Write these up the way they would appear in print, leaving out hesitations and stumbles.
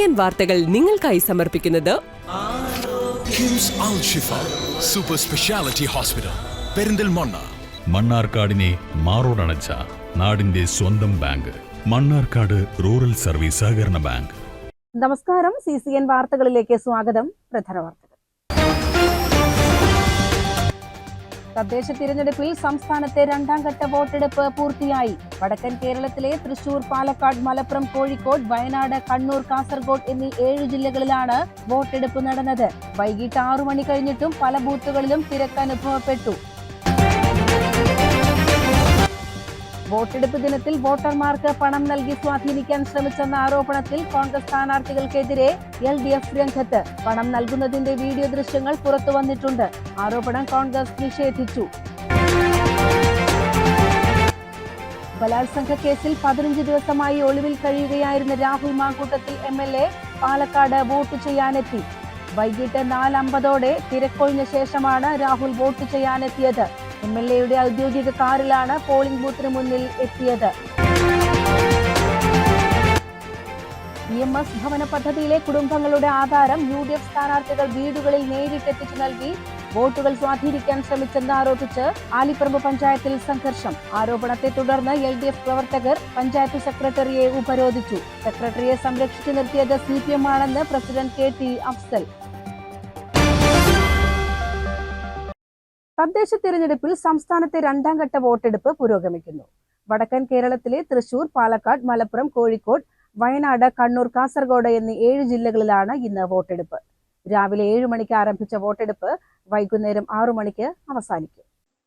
CCN വാർത്തകൾ നിങ്ങൾക്കായി സമർപ്പിക്കുന്നത് കിംസ് അൽ ഷിഫ സൂപ്പർ സ്പെഷ്യാലിറ്റി ഹോസ്പിറ്റൽ പെരിന്തൽമണ്ണ. മണ്ണാർക്കാടിനെ മാറോടണച്ച നാടിന്റെ സ്വന്തം ബാങ്ക് മണ്ണാർക്കാട് റൂറൽ സർവീസ് സഹകരണ ബാങ്ക്. നമസ്കാരം, CCN വാർത്തകളിലേക്ക് സ്വാഗതം. പ്രധാന വാർത്തകൾ. തദ്ദേശ തിരഞ്ഞെടുപ്പിൽ സംസ്ഥാനത്തെ രണ്ടാം ഘട്ട വോട്ടെടുപ്പ് പൂർത്തിയായി. വടക്കൻ കേരളത്തിലെ തൃശൂർ, പാലക്കാട്, മലപ്പുറം, കോഴിക്കോട്, വയനാട്, കണ്ണൂർ, കാസർഗോഡ് എന്നീ 7 ജില്ലകളിലാണ് വോട്ടെടുപ്പ് നടന്നത്. വൈകിട്ട് 6 മണി കഴിഞ്ഞിട്ടും പല ബൂത്തുകളിലും തിരക്ക് അനുഭവപ്പെട്ടു. വോട്ടെടുപ്പ് ദിനത്തിൽ വോട്ടർമാർക്ക് പണം നൽകി സ്വാധീനിക്കാൻ ശ്രമിച്ചെന്ന ആരോപണത്തിൽ കോൺഗ്രസ് സ്ഥാനാർത്ഥികൾക്കെതിരെ LDF രംഗത്ത്. പണം നൽകുന്നതിന്റെ വീഡിയോ ദൃശ്യങ്ങൾ പുറത്തു വന്നിട്ടുണ്ട്. ആരോപണം കോൺഗ്രസ് നിഷേധിച്ചു. ബലാത്സംഗ കേസിൽ 15 ദിവസമായി ഒളിവിൽ കഴിയുകയായിരുന്ന രാഹുൽ മാങ്കൂട്ടത്തിൽ MLA പാലക്കാട് വോട്ട് ചെയ്യാനെത്തി. വൈകിട്ട് 4:50 തിരക്കൊഴിഞ്ഞ ശേഷമാണ് രാഹുൽ വോട്ട് ചെയ്യാനെത്തിയത്. MLAയുടെ ഔദ്യോഗിക കാറിലാണ് പോളിംഗ് ബൂത്തിന് മുന്നിൽ എത്തിയത്. EMS ഭവന പദ്ധതിയിലെ കുടുംബങ്ങളുടെ ആധാരം UDF സ്ഥാനാർത്ഥികൾ വീടുകളിൽ നേരിട്ടെത്തിച്ചു നൽകി വോട്ടുകൾ സ്വാധീനിക്കാൻ ശ്രമിച്ചെന്ന് ആരോപിച്ച് ആലിപ്പറമ്പ് പഞ്ചായത്തിൽ സംഘർഷം. ആരോപണത്തെ തുടർന്ന് LDF പ്രവർത്തകർ പഞ്ചായത്ത് സെക്രട്ടറിയെ ഉപരോധിച്ചു. സെക്രട്ടറിയെ സംരക്ഷിച്ചു നിർത്തിയത് CPM ആണെന്ന് പ്രസിഡന്റ് KT അഫ്സൽ. തദ്ദേശ തിരഞ്ഞെടുപ്പിൽ സംസ്ഥാനത്തെ രണ്ടാം ഘട്ട വോട്ടെടുപ്പ് പുരോഗമിക്കുന്നു. വടക്കൻ കേരളത്തിലെ തൃശൂർ, പാലക്കാട്, മലപ്പുറം, കോഴിക്കോട്, വയനാട്, കണ്ണൂർ, കാസർഗോഡ് എന്നീ 7 ജില്ലകളിലാണ് ഇന്ന് വോട്ടെടുപ്പ്. രാവിലെ 7 മണിക്ക് ആരംഭിച്ച വോട്ടെടുപ്പ് വൈകുന്നേരം 6 മണിക്ക് അവസാനിക്കും.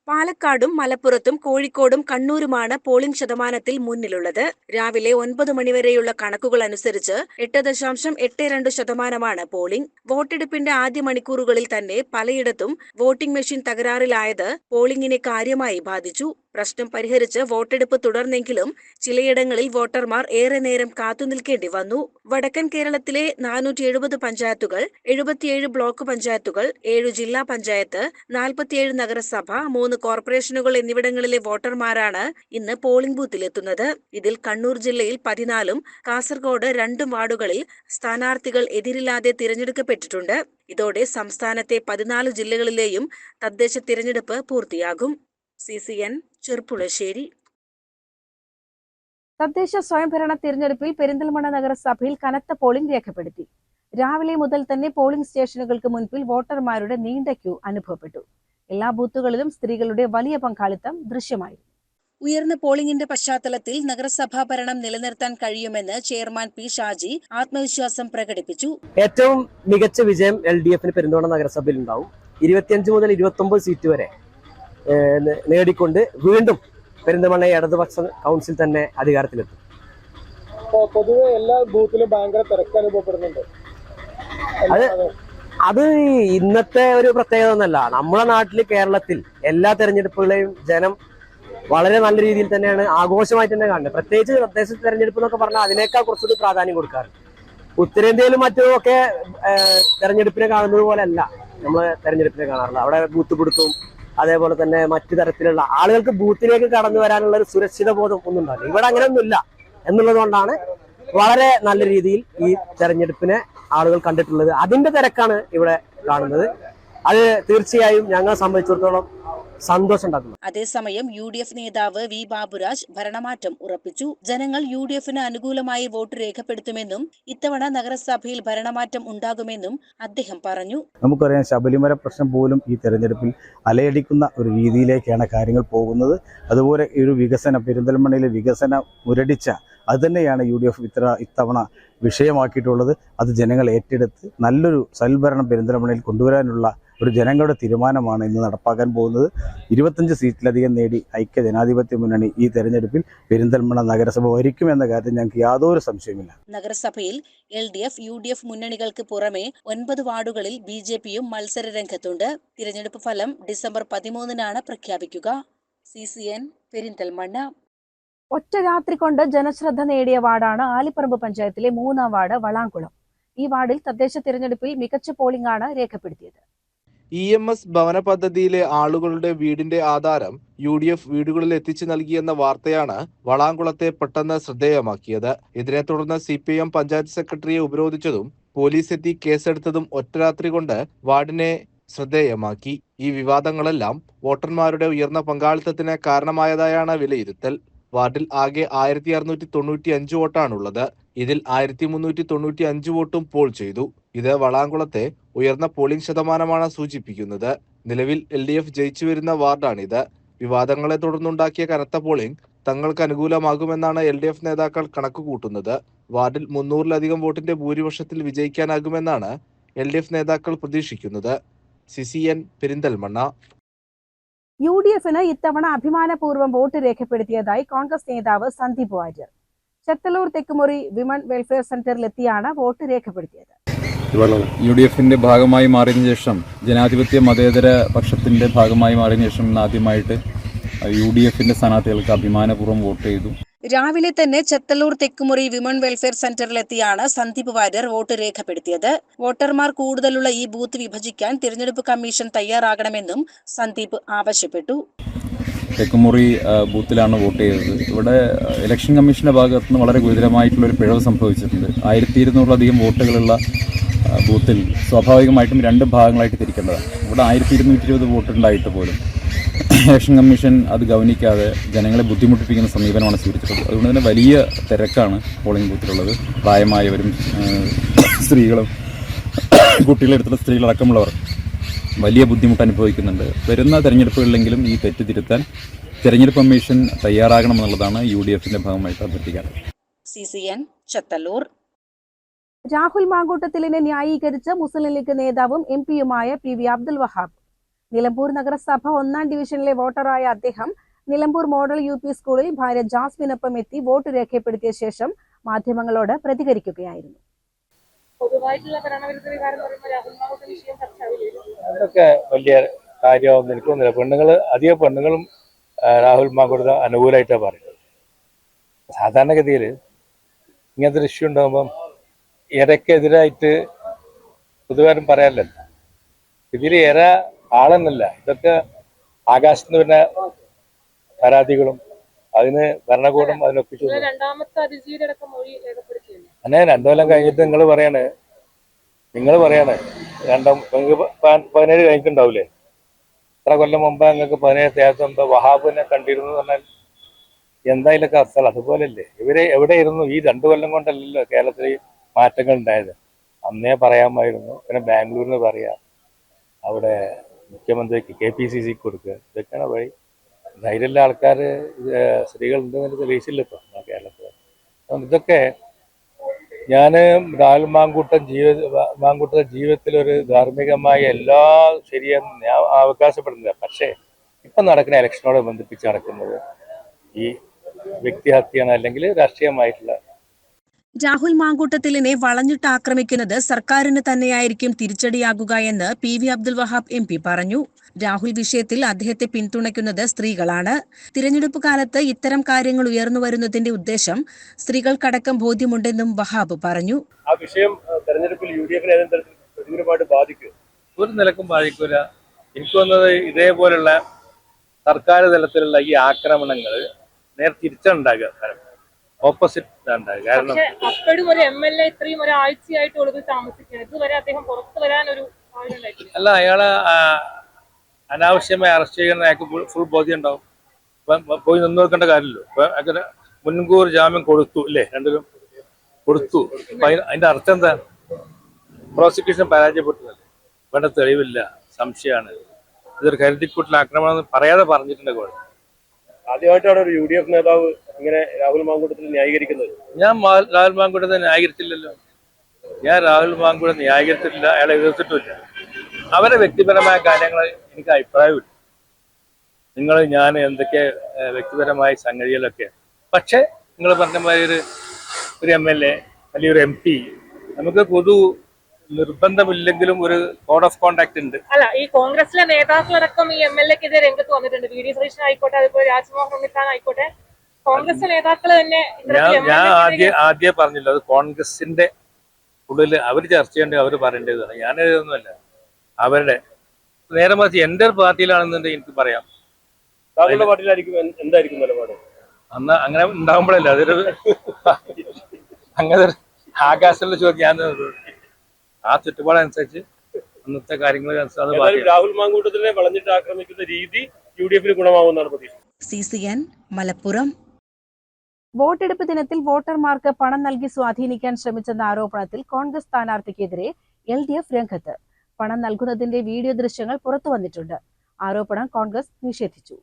പാലക്കാടും മലപ്പുറത്തും കോഴിക്കോടും കണ്ണൂരുമാണ് പോളിംഗ് ശതമാനത്തിൽ മുന്നിലുള്ളത്. രാവിലെ 9 മണിവരെയുള്ള കണക്കുകൾ അനുസരിച്ച് 8.82% പോളിംഗ്. വോട്ടെടുപ്പിന്റെ ആദ്യ മണിക്കൂറുകളിൽ തന്നെ പലയിടത്തും വോട്ടിംഗ് മെഷീൻ തകരാറിലായത് പോളിംഗിനെ കാര്യമായി ബാധിച്ചു. പ്രശ്നം പരിഹരിച്ച് വോട്ടെടുപ്പ് തുടർന്നെങ്കിലും ചിലയിടങ്ങളിൽ വോട്ടർമാർ ഏറെ നേരം കാത്തുനിൽക്കേണ്ടി വന്നു. വടക്കൻ കേരളത്തിലെ 470 പഞ്ചായത്തുകൾ, 77 ബ്ലോക്ക് പഞ്ചായത്തുകൾ, 7 ജില്ലാ പഞ്ചായത്ത്, 47 നഗരസഭ, 3 കോർപ്പറേഷനുകൾ എന്നിവിടങ്ങളിലെ വോട്ടർമാരാണ് ഇന്ന് പോളിംഗ് ബൂത്തിലെത്തുന്നത്. ഇതിൽ കണ്ണൂർ ജില്ലയിൽ 14ഉം കാസർഗോഡ് 2 വാർഡുകളിൽ സ്ഥാനാർത്ഥികൾ എതിരില്ലാതെ തിരഞ്ഞെടുക്കപ്പെട്ടിട്ടുണ്ട്. ഇതോടെ സംസ്ഥാനത്തെ 14 ജില്ലകളിലെയും തദ്ദേശ തിരഞ്ഞെടുപ്പ് പൂർത്തിയാകും. CCN ചെർപ്പുളശ്ശേരി. തദ്ദേശ സ്വയംഭരണ തിരഞ്ഞെടുപ്പിൽ പെരിന്തൽമണ്ണ നഗരസഭയിൽ കനത്ത പോളിംഗ് രേഖപ്പെടുത്തി. രാവിലെ മുതൽ തന്നെ പോളിംഗ് സ്റ്റേഷനുകൾക്ക് മുൻപിൽ വോട്ടർമാരുടെ നീണ്ട ക്യൂ അനുഭവപ്പെട്ടു. എല്ലാ ബൂത്തുകളിലും സ്ത്രീകളുടെ വലിയ പങ്കാളിത്തം ദൃശ്യമായിരുന്നു. ഉയർന്ന പോളിംഗിന്റെ പശ്ചാത്തലത്തിൽ നഗരസഭാ ഭരണം നിലനിർത്താൻ കഴിയുമെന്ന് ചെയർമാൻ P. ഷാജി ആത്മവിശ്വാസം പ്രകടിപ്പിച്ചു. ഏറ്റവും മികച്ച വിജയം LDFന് പെരിന്തൽമണ്ണ നഗരസഭയിൽ ഉണ്ടാവും. 25 മുതൽ 29 സീറ്റ് വരെ നേടിക്കൊണ്ട് വീണ്ടും പെരിന്തൽമണ്ണ ഇടതുപക്ഷ കൗൺസിൽ തന്നെ അധികാരത്തിലെത്തും. പൊതുവെ എല്ലാ ബൂത്തിലും ഭയങ്കര തിരക്ക് അനുഭവപ്പെടുന്നുണ്ട്. അത് ഇന്നത്തെ ഒരു പ്രത്യേകത ഒന്നല്ല. നമ്മുടെ നാട്ടിൽ, കേരളത്തിൽ എല്ലാ തെരഞ്ഞെടുപ്പുകളെയും ജനം വളരെ നല്ല രീതിയിൽ തന്നെയാണ് ആഘോഷമായിട്ട് തന്നെ കാണുന്നത്. പ്രത്യേകിച്ച് തദ്ദേശ തെരഞ്ഞെടുപ്പ് എന്നൊക്കെ പറഞ്ഞാൽ അതിനേക്കാൾ കുറച്ചുകൂടി പ്രാധാന്യം കൊടുക്കാറുണ്ട്. ഉത്തരേന്ത്യയിലും മറ്റുമൊക്കെ തെരഞ്ഞെടുപ്പിനെ കാണുന്നത് പോലെ അല്ല നമ്മൾ തെരഞ്ഞെടുപ്പിനെ കാണാറുള്ളത്. അവിടെ ബൂത്ത് പിടുത്തവും അതേപോലെ തന്നെ മറ്റു തരത്തിലുള്ള ആളുകൾക്ക് ബൂത്തിലേക്ക് കടന്നു വരാനുള്ള ഒരു സുരക്ഷിത ബോധം ഒന്നും ഉണ്ടാവില്ല. ഇവിടെ അങ്ങനെയൊന്നുമില്ല എന്നുള്ളത് കൊണ്ടാണ് വളരെ നല്ല രീതിയിൽ ഈ തെരഞ്ഞെടുപ്പിനെ ആളുകൾ കണ്ടിട്ടുള്ളത്. അതിന്റെ തിരക്കാണ് ഇവിടെ കാണുന്നത്. അത് തീർച്ചയായും ഞങ്ങളെ സംബന്ധിച്ചിടത്തോളം സന്തോഷം ഉണ്ടാക്കുന്നു. അതേസമയം UDF നേതാവ് V. ബാബുരാജ് ഭരണമാറ്റം ഉറപ്പിച്ചു. ജനങ്ങൾ UDFന് അനുകൂലമായി വോട്ട് രേഖപ്പെടുത്തുമെന്നും ഇത്തവണ നഗരസഭയിൽ ഭരണമാറ്റം ഉണ്ടാകുമെന്നും അദ്ദേഹം പറഞ്ഞു. നമുക്കറിയാം, ശബരിമല പ്രശ്നം പോലും ഈ തെരഞ്ഞെടുപ്പിൽ അലയടിക്കുന്ന ഒരു രീതിയിലേക്കാണ് കാര്യങ്ങൾ പോകുന്നത്. അതുപോലെ ഒരു പെരിന്തൽമണ്ണയിലെ വികസന മുരടിച്ച അത് തന്നെയാണ് UDF ഇത്തവണ വിഷയമാക്കിയിട്ടുള്ളത്. അത് ജനങ്ങൾ ഏറ്റെടുത്ത് നല്ലൊരു സൽഭരണം പെരിന്തൽമണ്ണയിൽ കൊണ്ടുവരാനുള്ള ഒരു ജനങ്ങളുടെ തീരുമാനമാണ് ഇന്ന് നടപ്പാക്കാൻ പോകുന്നത്. 25 സീറ്റിലധികം നേടി ഐക്യ ജനാധിപത്യ മുന്നണി ഈ തെരഞ്ഞെടുപ്പിൽ പെരിന്തൽമണ്ണ നഗരസഭ ഭരിക്കുമെന്ന കാര്യത്തിൽ ഞങ്ങൾക്ക് യാതൊരു സംശയമില്ല. നഗരസഭയിൽ LDF, UDF മുന്നണികൾക്ക് പുറമെ 9 വാർഡുകളിൽ BJPയും മത്സര രംഗത്തുണ്ട്. തിരഞ്ഞെടുപ്പ് ഫലം ഡിസംബർ 13-നാണ് പ്രഖ്യാപിക്കുക. CCN പെരിന്തൽമണ്ണ. ഒറ്റ രാത്രി കൊണ്ട് ജനശ്രദ്ധ നേടിയ വാർഡാണ് ആലിപ്പറമ്പ് പഞ്ചായത്തിലെ 3-ാം വാർഡ് വളാംകുളം. ഈ വാർഡിൽ തദ്ദേശ തിരഞ്ഞെടുപ്പിൽ മികച്ച പോളിംഗ് ആണ് രേഖപ്പെടുത്തിയത്. EMS ഭവന പദ്ധതിയിലെ ആളുകളുടെ വീടിന്റെ ആധാരം UDF വീടുകളിൽ എത്തിച്ചു നൽകിയെന്ന വാർത്തയാണ് വളാങ്കുളത്തെ പെട്ടെന്ന് ശ്രദ്ധേയമാക്കിയത്. ഇതിനെ തുടർന്ന് CPIM പഞ്ചായത്ത് സെക്രട്ടറിയെ ഉപരോധിച്ചതും പോലീസ് എത്തി കേസെടുത്തതും ഒറ്റരാത്രി കൊണ്ട് വാർഡിനെ ശ്രദ്ധേയമാക്കി. ഈ വിവാദങ്ങളെല്ലാം വോട്ടർമാരുടെ ഉയർന്ന പങ്കാളിത്തത്തിന് കാരണമായതായാണ് വിലയിരുത്തൽ. വാർഡിൽ ആകെ 1695 വോട്ടാണുള്ളത്. ഇതിൽ 1395 വോട്ടും പോൾ ചെയ്തു. ഇത് വളാങ്കുളത്തെ ഉയർന്ന പോളിംഗ് ശതമാനമാണ് സൂചിപ്പിക്കുന്നത്. നിലവിൽ LDF ജയിച്ചു വരുന്ന വാർഡാണിത്. വിവാദങ്ങളെ തുടർന്നുണ്ടാക്കിയ കനത്ത പോളിംഗ് തങ്ങൾക്ക് അനുകൂലമാകുമെന്നാണ് LDF നേതാക്കൾ കണക്കുകൂട്ടുന്നത്. വാർഡിൽ 300-ലധികം വോട്ടിന്റെ ഭൂരിപക്ഷത്തിൽ വിജയിക്കാനാകുമെന്നാണ് LDF നേതാക്കൾ പ്രതീക്ഷിക്കുന്നത്. CCN പെരിന്തൽമണ്ണ. UDFന് ഇത്തവണ അഭിമാനപൂർവ്വം വോട്ട് രേഖപ്പെടുത്തിയതായി കോൺഗ്രസ് നേതാവ് Sandeep Warrier. Chethallur Thekkumuri women welfare സെന്ററിലെത്തിയാണ് vote രേഖപ്പെടുത്തിയത്. UDFന്റെ ഭാഗമായി മാറിയതിനു ശേഷം, ജനാധിപത്യ മതേതര പക്ഷത്തിന്റെ ഭാഗമായി മാറിയതിനു ശേഷം ആദ്യമായിട്ട് UDFന്റെ സ്ഥാനാർത്ഥികൾക്ക് അഭിമാനപൂർവ്വം വോട്ട് ചെയ്തു. രാവിലെ തന്നെ ചെത്തലൂർ തെക്കുമുറി വിമൺ വെൽഫെയർ സെന്ററിലെത്തിയാണ് സന്ദീപ് വാര്യർ വോട്ട് രേഖപ്പെടുത്തിയത്. വോട്ടർമാർ കൂടുതലുള്ള ഈ ബൂത്ത് വിഭജിക്കാൻ തിരഞ്ഞെടുപ്പ് കമ്മീഷൻ തയ്യാറാകണമെന്നും സന്ദീപ് ആവശ്യപ്പെട്ടു. തെക്കുമുറി ബൂത്തിലാണ് വോട്ട് ചെയ്തത്. ഇവിടെ ഇലക്ഷൻ കമ്മീഷന്റെ ഭാഗത്ത് നിന്ന് വളരെ ഗുരുതരമായിട്ടുള്ളൊരു പിഴവ് സംഭവിച്ചിട്ടുണ്ട്. 1200-ലധികം വോട്ടുകളുള്ള ബൂത്തിൽ സ്വാഭാവികമായിട്ടും 2 ഭാഗങ്ങളായിട്ട് തിരിക്കേണ്ടതാണ്. ഇവിടെ 1220 വോട്ടുണ്ടായിട്ട് പോലും ഇലക്ഷൻ കമ്മീഷൻ അത് ഗൗനിക്കാതെ ജനങ്ങളെ ബുദ്ധിമുട്ടിപ്പിക്കുന്ന സമീപനമാണ് സ്വീകരിച്ചിട്ടുള്ളത്. അതുകൊണ്ട് തന്നെ വലിയ തിരക്കാണ് പോളിംഗ് ബൂത്തിലുള്ളത്. പ്രായമായവരും സ്ത്രീകളും കുട്ടികളെടുത്തുള്ള സ്ത്രീകളടക്കമുള്ളവർ വലിയ ബുദ്ധിമുട്ട് അനുഭവിക്കുന്നുണ്ട്. വരുന്ന തെരഞ്ഞെടുപ്പുകളിലെങ്കിലും ഈ തെറ്റ് തിരുത്താൻ തെരഞ്ഞെടുപ്പ് കമ്മീഷൻ തയ്യാറാകണമെന്നുള്ളതാണ് UDFന്റെ ഭാഗമായിട്ട് അഭ്യർത്ഥിക്കാനുള്ളത്. CCN ചെത്തലൂർ. രാഹുൽ മാങ്കൂട്ടത്തിലിനെ ന്യായീകരിച്ച് മുസ്ലിം ലീഗ് നേതാവും MP-യുമായ PV അബ്ദുൽ വഹാബ്. നിലമ്പൂർ നഗരസഭ 1-ാം ഡിവിഷനിലെ വോട്ടറായ അദ്ദേഹം നിലമ്പൂർ മോഡൽ UP സ്കൂളിൽ ഭാര്യ ജാസ്മിനൊപ്പം എത്തി വോട്ട് രേഖപ്പെടുത്തിയ ശേഷം മാധ്യമങ്ങളോട് പ്രതികരിക്കുകയായിരുന്നു. അതൊക്കെ വലിയ കാര്യമാണെന്ന് എനിക്ക് തോന്നുന്നില്ല. അധികം പെണ്ണുങ്ങളും രാഹുൽ മാങ്കൂട്ടത്തിന് അനുകൂലമായിട്ടാണ് പറയുന്നത്. സാധാരണഗതിയിൽ ഇങ്ങനത്തെ ഒരു ഇഷ്യൂ ഉണ്ടാകുമ്പം ഇരക്കെതിരായിട്ട് പൊതുവാരും പറയാറില്ലല്ലോ. ഇതിൽ ഇര ആളെന്നല്ല, ഇതൊക്കെ ആകാശത്ത് നിന്ന് പിന്നെ പരാതികളും അതിന് ഭരണകൂടം അതിനൊപ്പിച്ചു. അങ്ങനെ 2 കൊല്ലം കഴിഞ്ഞിട്ട് നിങ്ങൾ പറയാണ് 17 കഴിഞ്ഞിട്ടുണ്ടാവില്ലേ? ഇത്ര കൊല്ലം മുമ്പ് നിങ്ങൾക്ക് 17 മുമ്പ് വഹാബിനെ കണ്ടിരുന്നു എന്ന് പറഞ്ഞാൽ എന്തായാലൊക്കെ അർത്ഥം അതുപോലല്ലേ? ഇവരെ എവിടെയായിരുന്നു? ഈ 2 കൊല്ലം കൊണ്ടല്ലല്ലോ കേരളത്തിൽ മാറ്റങ്ങൾ ഉണ്ടായത്. അന്നേ പറയാമായിരുന്നു. പിന്നെ ബാംഗ്ലൂരിന് പറയാം, അവിടെ മുഖ്യമന്ത്രിക്ക് KPCC കൊടുക്കുക. ഇതൊക്കെയാണ് വഴി. ധൈര്യമുള്ള ആൾക്കാർ സ്ത്രീകളുണ്ടെന്നതിന് തെളിയിച്ചില്ല ഇപ്പം കേരളത്തിൽ. അതുകൊണ്ട് ഇതൊക്കെ ഞാൻ രാഹുൽ മാങ്കൂട്ടത്തെ ജീവിതത്തിലൊരു ധാർമ്മികമായ എല്ലാ ശരിയെന്ന് ഞാൻ അവകാശപ്പെടുന്നില്ല. പക്ഷേ ഇപ്പം നടക്കുന്ന ഇലക്ഷനോട് ബന്ധിപ്പിച്ച് നടക്കുന്നത് ഈ വ്യക്തിഹത്യയാണ്, അല്ലെങ്കിൽ രാഷ്ട്രീയമായിട്ടുള്ള. രാഹുൽ മാങ്കൂട്ടത്തിലിനെ വളഞ്ഞിട്ട് ആക്രമിക്കുന്നത് സർക്കാരിന് തന്നെയായിരിക്കും തിരിച്ചടിയാകുക എന്ന് PV അബ്ദുൽ വഹാബ് MP പറഞ്ഞു. രാഹുൽ വിഷയത്തിൽ അദ്ദേഹത്തെ പിന്തുണയ്ക്കുന്നത് സ്ത്രീകളാണ്. തിരഞ്ഞെടുപ്പ് കാലത്ത് ഇത്തരം കാര്യങ്ങൾ ഉയർന്നു വരുന്നതിന്റെ ഉദ്ദേശം സ്ത്രീകൾക്കടക്കം ബോധ്യമുണ്ടെന്നും വഹാബ് പറഞ്ഞു. ആ വിഷയം തെരഞ്ഞെടുപ്പിൽ UDFനെ പ്രതികൂലമായിട്ട് ബാധിക്കും? ഒരു നിലക്കും ബാധിക്കില്ല. എനിക്ക് തോന്നുന്നത് ഇതേപോലുള്ള സർക്കാർ തലത്തിലുള്ള ഈ ആക്രമണങ്ങൾ നേരെ തിരിച്ചുണ്ടാകുക, ഓപ്പോസിറ്റ് ഉണ്ടാകുക. കാരണം അപ്പോഴും ഒരു MLA ഇത്രയും ഒരാഴ്ചയായിട്ട് ഒളിവിൽ താമസിക്കുന്നത്, ഇതുവരെ അദ്ദേഹം പുറത്തു വരാനൊരു അല്ല, അയാളെ അനാവശ്യമായി അറസ്റ്റ് ചെയ്യുന്ന അയാൾക്ക് ഫുൾ ബോധ്യം ഉണ്ടാവും. പോയി നിന്ന് നോക്കേണ്ട കാര്യമില്ലല്ലോ. അങ്ങനെ മുൻകൂർ ജാമ്യം കൊടുത്തു അല്ലേ? 2 കൊടുത്തു. അതിന്റെ അർത്ഥം എന്താ? പ്രോസിക്യൂഷൻ പരാജയപ്പെട്ടതല്ലേ? വേണ്ട തെളിവില്ല, സംശയമാണ്. ഇതൊരു കരുതിക്കൂട്ടിൽ ആക്രമണം പറയാതെ പറഞ്ഞിട്ടുണ്ട് കോടതി. ആദ്യമായിട്ടാണ് ഒരു UDF നേതാവ് ഇങ്ങനെ രാഹുൽ മാങ്കൂട്ടത്തിൽ ന്യായീകരിക്കുന്നത്. ഞാൻ രാഹുൽ മാങ്കൂട്ടത്തെ ന്യായീകരിച്ചില്ലല്ലോ. ഞാൻ രാഹുൽ മാങ്കൂട്ടത്തെ ന്യായീകരിച്ചിട്ടില്ല, അയാളെ എതിർത്തിട്ടില്ല. അവരെ വ്യക്തിപരമായ കാര്യങ്ങൾ എനിക്ക് അഭിപ്രായമില്ല. ഞാൻ എന്തൊക്കെ വ്യക്തിപരമായ സംഗതികളൊക്കെ. പക്ഷെ നിങ്ങൾ പറഞ്ഞ മാതിരി ഒരു MLA അല്ലെങ്കിൽ ഒരു MP നമുക്ക് പൊതു നിർബന്ധമില്ലെങ്കിലും ഒരു കോഡ് ഓഫ് കോണ്ടാക്ട് ഉണ്ട്. അല്ല, ഈ കോൺഗ്രസിലെ നേതാക്കളടക്കം ഈ MLA-ക്കെതിരെ രംഗത്ത് വന്നിട്ടുണ്ട്. VD സതീശൻ ആയിക്കോട്ടെ, അതുപോലെ രാജ്മോഹൻ ഉണ്ണിത്താൻ ആയിക്കോട്ടെ, കോൺഗ്രസ് നേതാക്കൾ തന്നെ. ഞാൻ ആദ്യം പറഞ്ഞില്ല, അത് കോൺഗ്രസിന്റെ ഉള്ളിൽ അവർ ചർച്ച ചെയ്യേണ്ടത് അവർ പറയേണ്ടതാണ്. ഞാനിതൊന്നുമല്ല. അവരുടെ നേരെ മറിച്ച് എൻ്റെ ഒരു പാർട്ടിയിലാണെന്നുണ്ടെങ്കിൽ എനിക്ക് പറയാം. താങ്കളുടെ പാർട്ടിയിലായിരിക്കും എന്തായിരിക്കും നിലപാട്? അന്ന് അങ്ങനെ ഉണ്ടാകുമ്പോഴല്ലേ അതൊരു അങ്ങനെ ആകാശമുള്ള ചോദ്യം. ആ ചുറ്റുപാടനുസരിച്ച് അന്നത്തെ കാര്യങ്ങൾ രാഹുൽ മാങ്കൂട്ടത്തിനെ വളഞ്ഞിട്ട് ആക്രമിക്കുന്ന രീതി UDF ഗുണമാവുമെന്നാണ് പ്രതീക്ഷ. CCN മലപ്പുറം. വോട്ടെടുപ്പ് ദിനത്തിൽ വോട്ടർമാർക്ക് പണം നൽകി സ്വാധീനിക്കാൻ ശ്രമിച്ചെന്ന ആരോപണത്തിൽ കോൺഗ്രസ് സ്ഥാനാർത്ഥിക്കെതിരെ LDF രംഗത്ത്. പണം നൽകുന്നതിന്റെ വീഡിയോ ദൃശ്യങ്ങൾ പുറത്തുവന്നിട്ടുണ്ട്. ആരോപണം കോൺഗ്രസ് നിഷേധിച്ചു.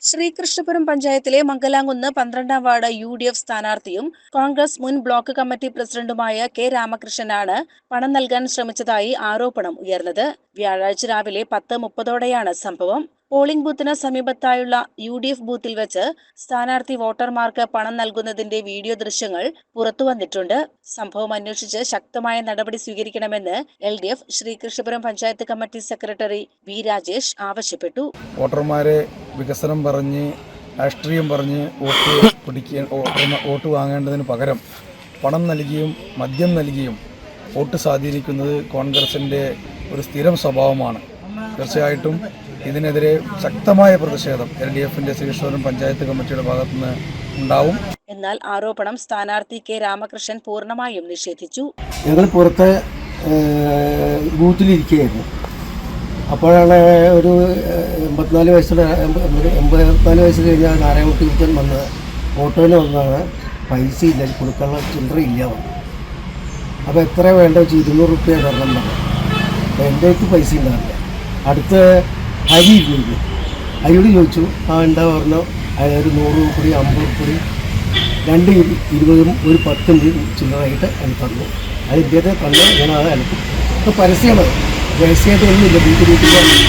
ശ്രീകൃഷ്ണപുരം പഞ്ചായത്തിലെ മംഗലാംകുന്ന് 12ാം വാർഡ് UDF സ്ഥാനാർത്ഥിയും കോൺഗ്രസ് മുൻ ബ്ലോക്ക് കമ്മിറ്റി പ്രസിഡന്റുമായ K രാമകൃഷ്ണനാണ് പണം നൽകാൻ ശ്രമിച്ചതായി ആരോപണം ഉയർന്നത്. വ്യാഴാഴ്ച രാവിലെ 10:30ഓടെയാണ് സംഭവം. പോളിംഗ് ബൂത്തിന് സമീപത്തായുള്ള UDF ബൂത്തിൽ വെച്ച് സ്ഥാനാർത്ഥി വോട്ടർമാർക്ക് പണം നൽകുന്നതിന്റെ വീഡിയോ ദൃശ്യങ്ങൾ പുറത്തുവന്നിട്ടുണ്ട്. സംഭവം അന്വേഷിച്ച് ശക്തമായ നടപടി സ്വീകരിക്കണമെന്ന് LDF Sreekrishnapuram panchayat committee secretary V Rajesh ആവശ്യപ്പെട്ടു. വോട്ടർമാരെ വികസനം പറഞ്ഞ് രാഷ്ട്രീയം പറഞ്ഞ് വോട്ട് വാങ്ങേണ്ടതിന് പകരം പണം നൽകിയും മദ്യം നൽകിയും വോട്ട് സ്വാധീനിക്കുന്നത് കോൺഗ്രസിൻ്റെ ഒരു സ്ഥിരം സ്വഭാവമാണ്. തീർച്ചയായിട്ടും ഇതിനെതിരെ ശക്തമായ പ്രതിഷേധം LDFന്റെ ശ്രീകൃഷ്ണപുരം പഞ്ചായത്ത് കമ്മിറ്റിയുടെ ഭാഗത്തുനിന്ന് ഉണ്ടാവും. എന്നാൽ ആരോപണം സ്ഥാനാർത്ഥി K രാമകൃഷ്ണൻ പൂർണ്ണമായും നിഷേധിച്ചു. ഞങ്ങൾ പുറത്തെ ബൂത്തിലിരിക്കുകയായിരുന്നു. അപ്പോഴാണ് ഒരു 84 വയസ്സ് കഴിഞ്ഞ നാരായണക്കുട്ടൻ വന്ന് ഓട്ടോയിൽ വന്നാണ് പൈസ ഇല്ല, കൊടുക്കാനുള്ള ചില്ലറയില്ല. അപ്പോൾ എത്ര വേണ്ട വെച്ച് 200 രൂപ തരണം പറഞ്ഞു. അപ്പോൾ എൻ്റെ അടുത്ത് പൈസ ഉണ്ടാവില്ല. അടുത്ത് അരി ഇല്ല. അരിയോട് ചോദിച്ചു, എന്താ പറഞ്ഞു, അതായത് 100 കൂടി 50 കൂടി 2 20 ഒരു 10 ചില്ലറായിട്ട് എനിക്ക് തന്നു. അത് ഇദ്ദേഹത്തെ തന്നു. ഞാൻ അത് അനക്കും. ഇപ്പോൾ പരസ്യമാണ്, രഹസ്യമായിട്ട് ഒന്നുമില്ല. വീട്ടിൽ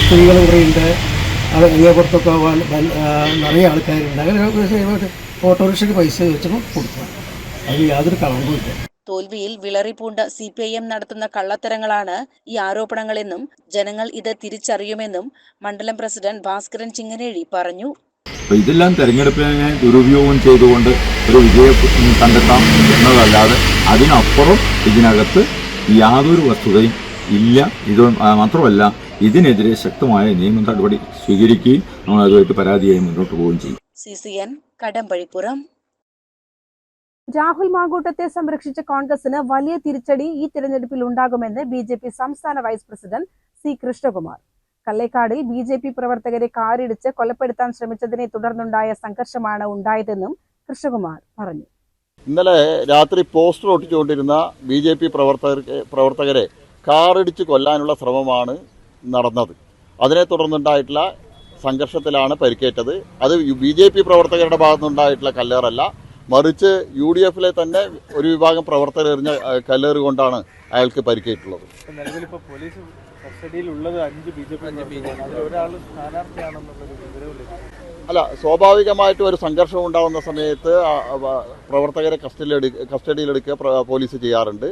സ്ത്രീകൾ കുറേയുണ്ട്, അത് പുറത്തൊക്കെ നിറയെ ആൾക്കാരുണ്ട്. അങ്ങനെ ഓട്ടോറിക്ഷയ്ക്ക് പൈസ ചോദിച്ചപ്പോൾ കൊടുത്തു. അത് യാതൊരു കളങ്കവുമില്ല. തോൽവിയിൽ വിളറിപ്പൂണ്ട CPIM നടത്തുന്ന കള്ളത്തരങ്ങളാണ് ഈ ആരോപണങ്ങളെന്നും ജനങ്ങൾ ഇത് തിരിച്ചറിയുമെന്നും മണ്ഡലം പ്രസിഡന്റ് ഭാസ്കരൻ ചിങ്ങനേഴി പറഞ്ഞു. ഇതെല്ലാം തെരഞ്ഞെടുപ്പിനെ ദുരുപയോഗം ചെയ്തുകൊണ്ട് ഒരു വിജയം കണ്ടെത്താം എന്നതല്ലാതെ അതിനപ്പുറം ഇതിനകത്ത് യാതൊരു വസ്തുതയും ഇല്ല. ഇത് മാത്രമല്ല, ഇതിനെതിരെ ശക്തമായ നിയമ നടപടി സ്വീകരിക്കുകയും നമ്മൾ അതുമായിട്ട് പരാതിയായി മുന്നോട്ട് പോവുകയും ചെയ്യും. CCN കടമ്പഴിപ്പുറം. രാഹുൽ മാങ്കൂട്ടത്തെ സംരക്ഷിച്ച കോൺഗ്രസിന് വലിയ തിരിച്ചടി ഈ തിരഞ്ഞെടുപ്പിൽ ഉണ്ടാകുമെന്ന് BJP സംസ്ഥാന വൈസ് പ്രസിഡന്റ് C കൃഷ്ണകുമാർ. കല്ലേക്കാടിൽ BJP പ്രവർത്തകരെ കാറിടിച്ച് കൊലപ്പെടുത്താൻ ശ്രമിച്ചതിനെ തുടർന്നുണ്ടായ സംഘർഷമാണ് ഉണ്ടായതെന്നും കൃഷ്ണകുമാർ പറഞ്ഞു. ഇന്നലെ രാത്രി പോസ്റ്റർ ഒട്ടിച്ചുകൊണ്ടിരുന്ന BJP പ്രവർത്തകരെ കാറിടിച്ച് കൊല്ലാനുള്ള ശ്രമമാണ് നടന്നത്. അതിനെ തുടർന്നുണ്ടായിട്ടുള്ള സംഘർഷത്തിലാണ് പരിക്കേറ്റത്. അത് BJP പ്രവർത്തകരുടെ ഭാഗത്തുനിന്നുണ്ടായിട്ടുള്ള കല്ലേറല്ല, മറിച്ച് UDFലെ തന്നെ ഒരു വിഭാഗം പ്രവർത്തകർ എറിഞ്ഞ കല്ലേറ് കൊണ്ടാണ് അയാൾക്ക് പരിക്കേറ്റുള്ളത്. അല്ല, സ്വാഭാവികമായിട്ടും ഒരു സംഘർഷം ഉണ്ടാകുന്ന സമയത്ത് പ്രവർത്തകരെ കസ്റ്റഡിയിലെടുക്കുക പോലീസ് ചെയ്യാറുണ്ട്.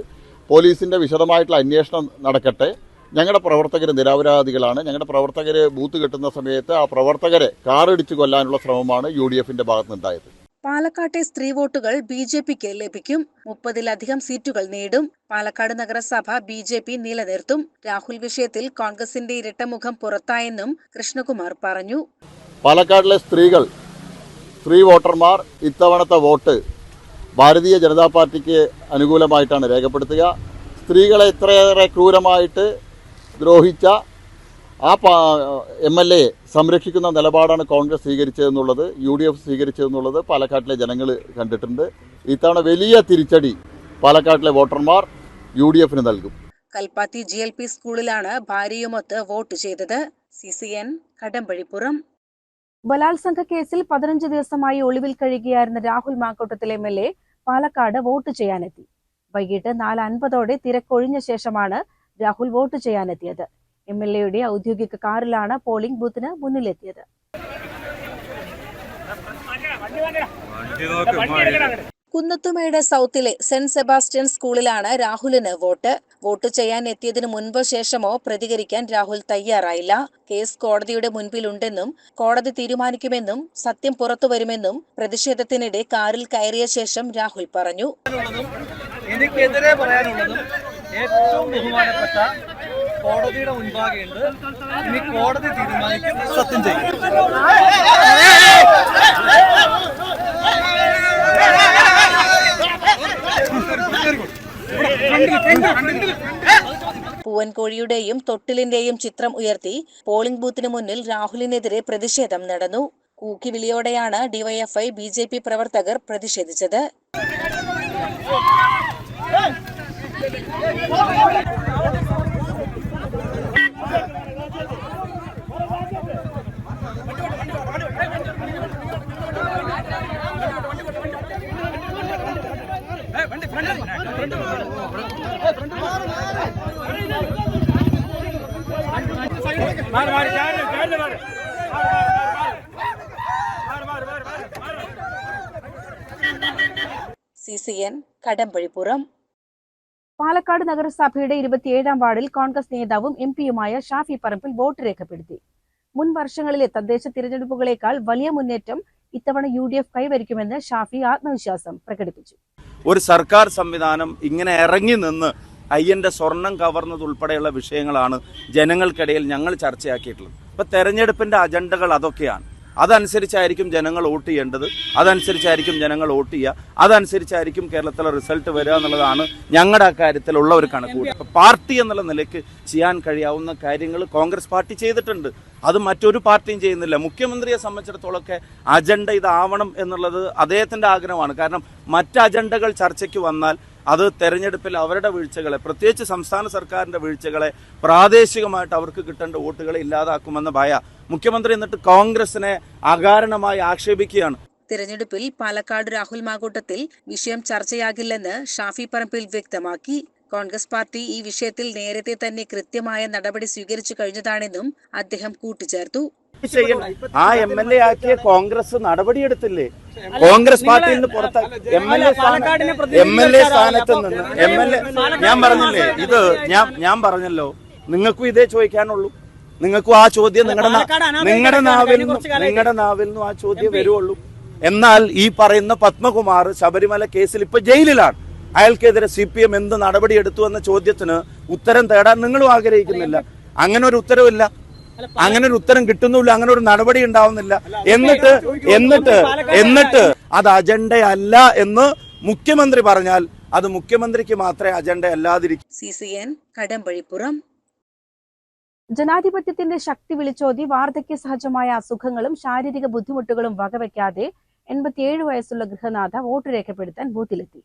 പോലീസിൻ്റെ വിശദമായിട്ടുള്ള അന്വേഷണം നടക്കട്ടെ. ഞങ്ങളുടെ പ്രവർത്തകർ നിരപരാധികളാണ്. ഞങ്ങളുടെ പ്രവർത്തകർ ബൂത്ത് കെട്ടുന്ന സമയത്ത് ആ പ്രവർത്തകരെ കാറിടിച്ച് കൊല്ലാനുള്ള ശ്രമമാണ് UDFന്റെ ഭാഗത്തുനിന്നുണ്ടായത്. പാലക്കാട്ടെ സ്ത്രീ വോട്ടുകൾ BJPക്ക് ലഭിക്കും. 30-ലധികം സീറ്റുകൾ നേടും. പാലക്കാട് നഗരസഭ BJP നിലനിർത്തും. രാഹുൽ വിഷയത്തിൽ കോൺഗ്രസിന്റെ ഇരട്ടമുഖം പുറത്തായെന്നും കൃഷ്ണകുമാർ പറഞ്ഞു. പാലക്കാടിലെ സ്ത്രീ വോട്ടർമാർ ഇത്തവണത്തെ വോട്ട് ഭാരതീയ ജനതാ പാർട്ടിക്ക് അനുകൂലമായിട്ടാണ് രേഖപ്പെടുത്തുക. സ്ത്രീകളെ ഇത്രയേറെ ക്രൂരമായിട്ട് ദ്രോഹിച്ച ആ MLA സംരക്ഷിക്കുന്ന നിലപാടാണ് കോൺഗ്രസ് സ്വീകരിച്ചതെന്നുള്ളത്, UDF സ്വീകരിച്ചതെന്നുള്ളത് പാലക്കാട്ടിലെ ജനങ്ങൾ കണ്ടിട്ടുണ്ട്. ഇത്തവണ വലിയ തിരിച്ചടി പാലക്കാട്ടിലെ വോട്ടർമാർ UDFന് നൽകും. കൽപ്പാത്തി GLP സ്കൂളിലാണ് ഭാര്യയുമൊത്ത് വോട്ട് ചെയ്തത്. CCN കടമ്പഴിപ്പുറം. ബലാത്സംഗ കേസിൽ 15 ദിവസമായി ഒളിവിൽ കഴിയുകയായിരുന്ന രാഹുൽ മാങ്കൂട്ടത്തിൽ MLA പാലക്കാട് വോട്ട് ചെയ്യാനെത്തി. വൈകിട്ട് 4:50ഓടെ തിരക്കൊഴിഞ്ഞ ശേഷമാണ് രാഹുൽ വോട്ട് ചെയ്യാനെത്തിയത്. MLAയുടെ ഔദ്യോഗിക കാറിലാണ് പോളിംഗ് ബൂത്തിന് മുന്നിലെത്തിയത്. കുന്നത്തുമേട് സൗത്തിലെ സെന്റ് സെബാസ്റ്റ്യൻ സ്കൂളിലാണ് രാഹുലിന് വോട്ട് ചെയ്യാൻ എത്തിയതിനു മുൻപോ ശേഷമോ പ്രതികരിക്കാൻ രാഹുൽ തയ്യാറായില്ല. കേസ് കോടതിയുടെ മുൻപിലുണ്ടെന്നും കോടതി തീരുമാനിക്കുമെന്നും സത്യം പുറത്തുവരുമെന്നും പ്രതിഷേധത്തിനിടെ കാറിൽ കയറിയ ശേഷം രാഹുൽ പറഞ്ഞു. എനിക്കെതിരെ പറയാനുള്ളതും ഏറ്റവും ബഹുമാനപ്പെട്ട കോടതിയുടെ മുൻപാകെയുണ്ട്. ഇനി കോടതി തീരുമാനിക്കും, സത്യം ചെയ്യും. പൂവൻകോഴിയുടെയും തൊട്ടിലിന്റെയും ചിത്രം ഉയർത്തി പോളിംഗ് ബൂത്തിന് മുന്നിൽ രാഹുലിനെതിരെ പ്രതിഷേധം നടന്നു. കൂക്കിവിളിയോടെയാണ് ഡിവൈഎഫ്ഐ ബിജെപി പ്രവർത്തകർ പ്രതിഷേധിച്ചത്. CCN കടമ്പഴിപ്പുറം. പാലക്കാട് നഗരസഭയുടെ 27-ാം വാർഡിൽ കോൺഗ്രസ് നേതാവും എംപിയുമായ ഷാഫി പറമ്പിൽ വോട്ട് രേഖപ്പെടുത്തി. മുൻ വർഷങ്ങളിലെ തദ്ദേശ തിരഞ്ഞെടുപ്പുകളേക്കാൾ വലിയ മുന്നേറ്റം ഇത്തവണ UDF കൈവരിക്കുമെന്ന് ഷാഫി ആത്മവിശ്വാസം പ്രകടിപ്പിച്ചു. ഒരു സർക്കാർ സംവിധാനം ഇങ്ങനെ ഇറങ്ങി നിന്ന് അയ്യന്റെ സ്വർണം കവർന്നതുൾപ്പെടെയുള്ള വിഷയങ്ങളാണ് ജനങ്ങൾക്കിടയിൽ ഞങ്ങൾ ചർച്ചയാക്കിയിട്ടുള്ളത്. ഇപ്പൊ തെരഞ്ഞെടുപ്പിന്റെ അജണ്ടകൾ അതൊക്കെയാണ്. അതനുസരിച്ചായിരിക്കും ജനങ്ങൾ വോട്ട് ചെയ്യേണ്ടത്, അതനുസരിച്ചായിരിക്കും ജനങ്ങൾ വോട്ട് ചെയ്യുക, അതനുസരിച്ചായിരിക്കും കേരളത്തിലെ റിസൾട്ട് വരിക എന്നുള്ളതാണ് ഞങ്ങളുടെ അക്കാര്യത്തിലുള്ള ഒരു കണക്കുകൂട്ടൽ. അപ്പോൾ പാർട്ടി എന്നുള്ള നിലയ്ക്ക് ചെയ്യാൻ കഴിയാവുന്ന കാര്യങ്ങൾ കോൺഗ്രസ് പാർട്ടി ചെയ്തിട്ടുണ്ട്. അത് മറ്റൊരു പാർട്ടിയും ചെയ്യുന്നില്ല. മുഖ്യമന്ത്രിയെ സംബന്ധിച്ചിടത്തോളമൊക്കെ അജണ്ട ഇതാവണം എന്നുള്ളത് അദ്ദേഹത്തിന്റെ ആഗ്രഹമാണ്. കാരണം മറ്റ് അജണ്ടകൾ ചർച്ചയ്ക്ക് വന്നാൽ അത് തെരഞ്ഞെടുപ്പിൽ അവരുടെ വീഴ്ചകളെ, പ്രത്യേകിച്ച് സംസ്ഥാന സർക്കാരിന്റെ വീഴ്ചകളെ, പ്രാദേശികമായിട്ട് അവർക്ക് കിട്ടേണ്ട വോട്ടുകളെ ഇല്ലാതാക്കുമെന്ന ഭയ മുഖ്യമന്ത്രി എന്നിട്ട് കോൺഗ്രസിനെ അകാരണമായി ആക്ഷേപിക്കുകയാണ്. തിരഞ്ഞെടുപ്പിൽ പാലക്കാട് രാഹുൽ മാങ്കൂട്ടത്തിൽ വിഷയം ചർച്ചയാകില്ലെന്ന് ഷാഫി പറമ്പിൽ വ്യക്തമാക്കി. കോൺഗ്രസ് പാർട്ടി ഈ വിഷയത്തിൽ നേരത്തെ തന്നെ കൃത്യമായ നടപടി സ്വീകരിച്ചു കഴിഞ്ഞതാണെന്നും അദ്ദേഹം കൂട്ടിച്ചേർത്തു. ആ MLA ആക്കിയ കോൺഗ്രസ് നടപടിയെടുത്തില്ലേ? കോൺഗ്രസ് പാർട്ടിയിൽ നിന്ന് പുറത്താക്കി MLA സ്ഥാനത്ത് നിന്ന് ഞാൻ പറഞ്ഞില്ലേ, ഇത് ഞാൻ പറഞ്ഞല്ലോ, നിങ്ങൾക്കും ഇതേ ചോദിക്കാനുള്ളൂ. നിങ്ങൾക്കും ആ ചോദ്യം നിങ്ങളുടെ നാവിൽ നിന്നും ആ ചോദ്യം വരുവുള്ളൂ. എന്നാൽ ഈ പറയുന്ന പത്മകുമാർ ശബരിമല കേസിൽ ഇപ്പൊ ജയിലിലാണ്. അയാൾക്കെതിരെ CPM എന്ത് നടപടിയെടുത്തു എന്ന ചോദ്യത്തിന് ഉത്തരം തേടാൻ നിങ്ങളും ആഗ്രഹിക്കുന്നില്ല. അങ്ങനെ ഒരു ഉത്തരവില്ല, അങ്ങനെ ഒരു ഉത്തരം കിട്ടുന്നില്ല, അങ്ങനെ ഒരു നടപടി ഉണ്ടാവുന്നില്ല. എന്നിട്ട് അത് അജണ്ടയല്ല എന്ന് മുഖ്യമന്ത്രി പറഞ്ഞാൽ അത് മുഖ്യമന്ത്രിക്ക് മാത്രമേ അജണ്ട അല്ലാതിരിക്കൂ. CCN കടമ്പഴിപ്പുറം. ജനാധിപത്യത്തിന്റെ ശക്തി വിളിച്ചോതി വാർദ്ധക്യ സഹജമായ അസുഖങ്ങളും ശാരീരിക ബുദ്ധിമുട്ടുകളും വകവയ്ക്കാതെ 87 വയസ്സുള്ള ഗൃഹനാഥ വോട്ട് രേഖപ്പെടുത്താൻ ബൂത്തിലെത്തി.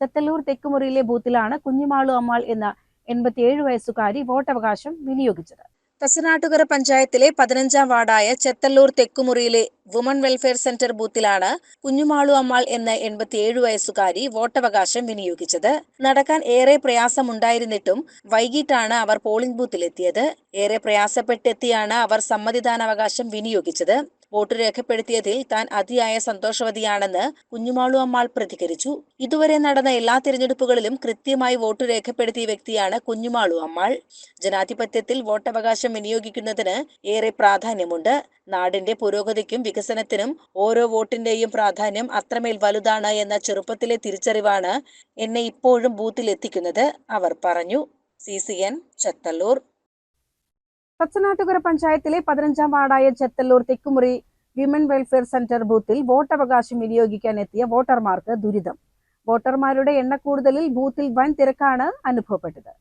ചെത്തല്ലൂർ തെക്കുമുറിയിലെ ബൂത്തിലാണ് കുഞ്ഞുമാളു അമ്മാൾ എന്ന 87 വയസ്സുകാരി വോട്ടവകാശം വിനിയോഗിച്ചത്. തസനാട്ടുകര പഞ്ചായത്തിലെ 15-ാം വാർഡായ ചെത്തല്ലൂർ തെക്കുമുറിയിലെ വുമൺ വെൽഫെയർ സെന്റർ ബൂത്തിലാണ് കുഞ്ഞുമാളു അമ്മാൾ എന്ന 87 വയസ്സുകാരി വോട്ടവകാശം വിനിയോഗിച്ചത്. നടക്കാൻ ഏറെ പ്രയാസമുണ്ടായിരുന്നിട്ടും വൈകിട്ടാണ് അവർ പോളിംഗ് ബൂത്തിലെത്തിയത്. ഏറെ പ്രയാസപ്പെട്ടെത്തിയാണ് അവർ സമ്മതിദാനാവകാശം വിനിയോഗിച്ചത്. വോട്ട് രേഖപ്പെടുത്തിയതിൽ താൻ അതിയായ സന്തോഷവതിയാണെന്ന് കുഞ്ഞുമാളു അമ്മാൾ പ്രതികരിച്ചു. ഇതുവരെ നടന്ന എല്ലാ തിരഞ്ഞെടുപ്പുകളിലും കൃത്യമായി വോട്ട് രേഖപ്പെടുത്തിയ വ്യക്തിയാണ് കുഞ്ഞുമാളു അമ്മാൾ. ജനാധിപത്യത്തിൽ വോട്ടവകാശം വിനിയോഗിക്കുന്നതിന് ഏറെ പ്രാധാന്യമുണ്ട്. നാടിന്റെ പുരോഗതിക്കും വികസനത്തിനും ഓരോ വോട്ടിന്റെയും പ്രാധാന്യം അത്രമേൽ വലുതാണ് എന്ന ചെറുപ്പത്തിലെ തിരിച്ചറിവാണ് എന്നെ ഇപ്പോഴും ബൂത്തിൽ എത്തിക്കുന്നത്, അവർ പറഞ്ഞു. CCN ചെത്തല്ലൂർ. തച്ചനാട്ടുകര പഞ്ചായത്തിലെ 15-ാം വാർഡായ ചെത്തല്ലൂർ തെക്കുമുറി വിമൻ വെൽഫെയർ സെന്റർ ബൂത്തിൽ വോട്ടവകാശം വിനിയോഗിക്കാൻ എത്തിയ വോട്ടർമാർക്ക് ദുരിതം. വോട്ടർമാരുടെ എണ്ണക്കൂടുതലിൽ ബൂത്തിൽ വൻ തിരക്കാണ് അനുഭവപ്പെട്ടത്.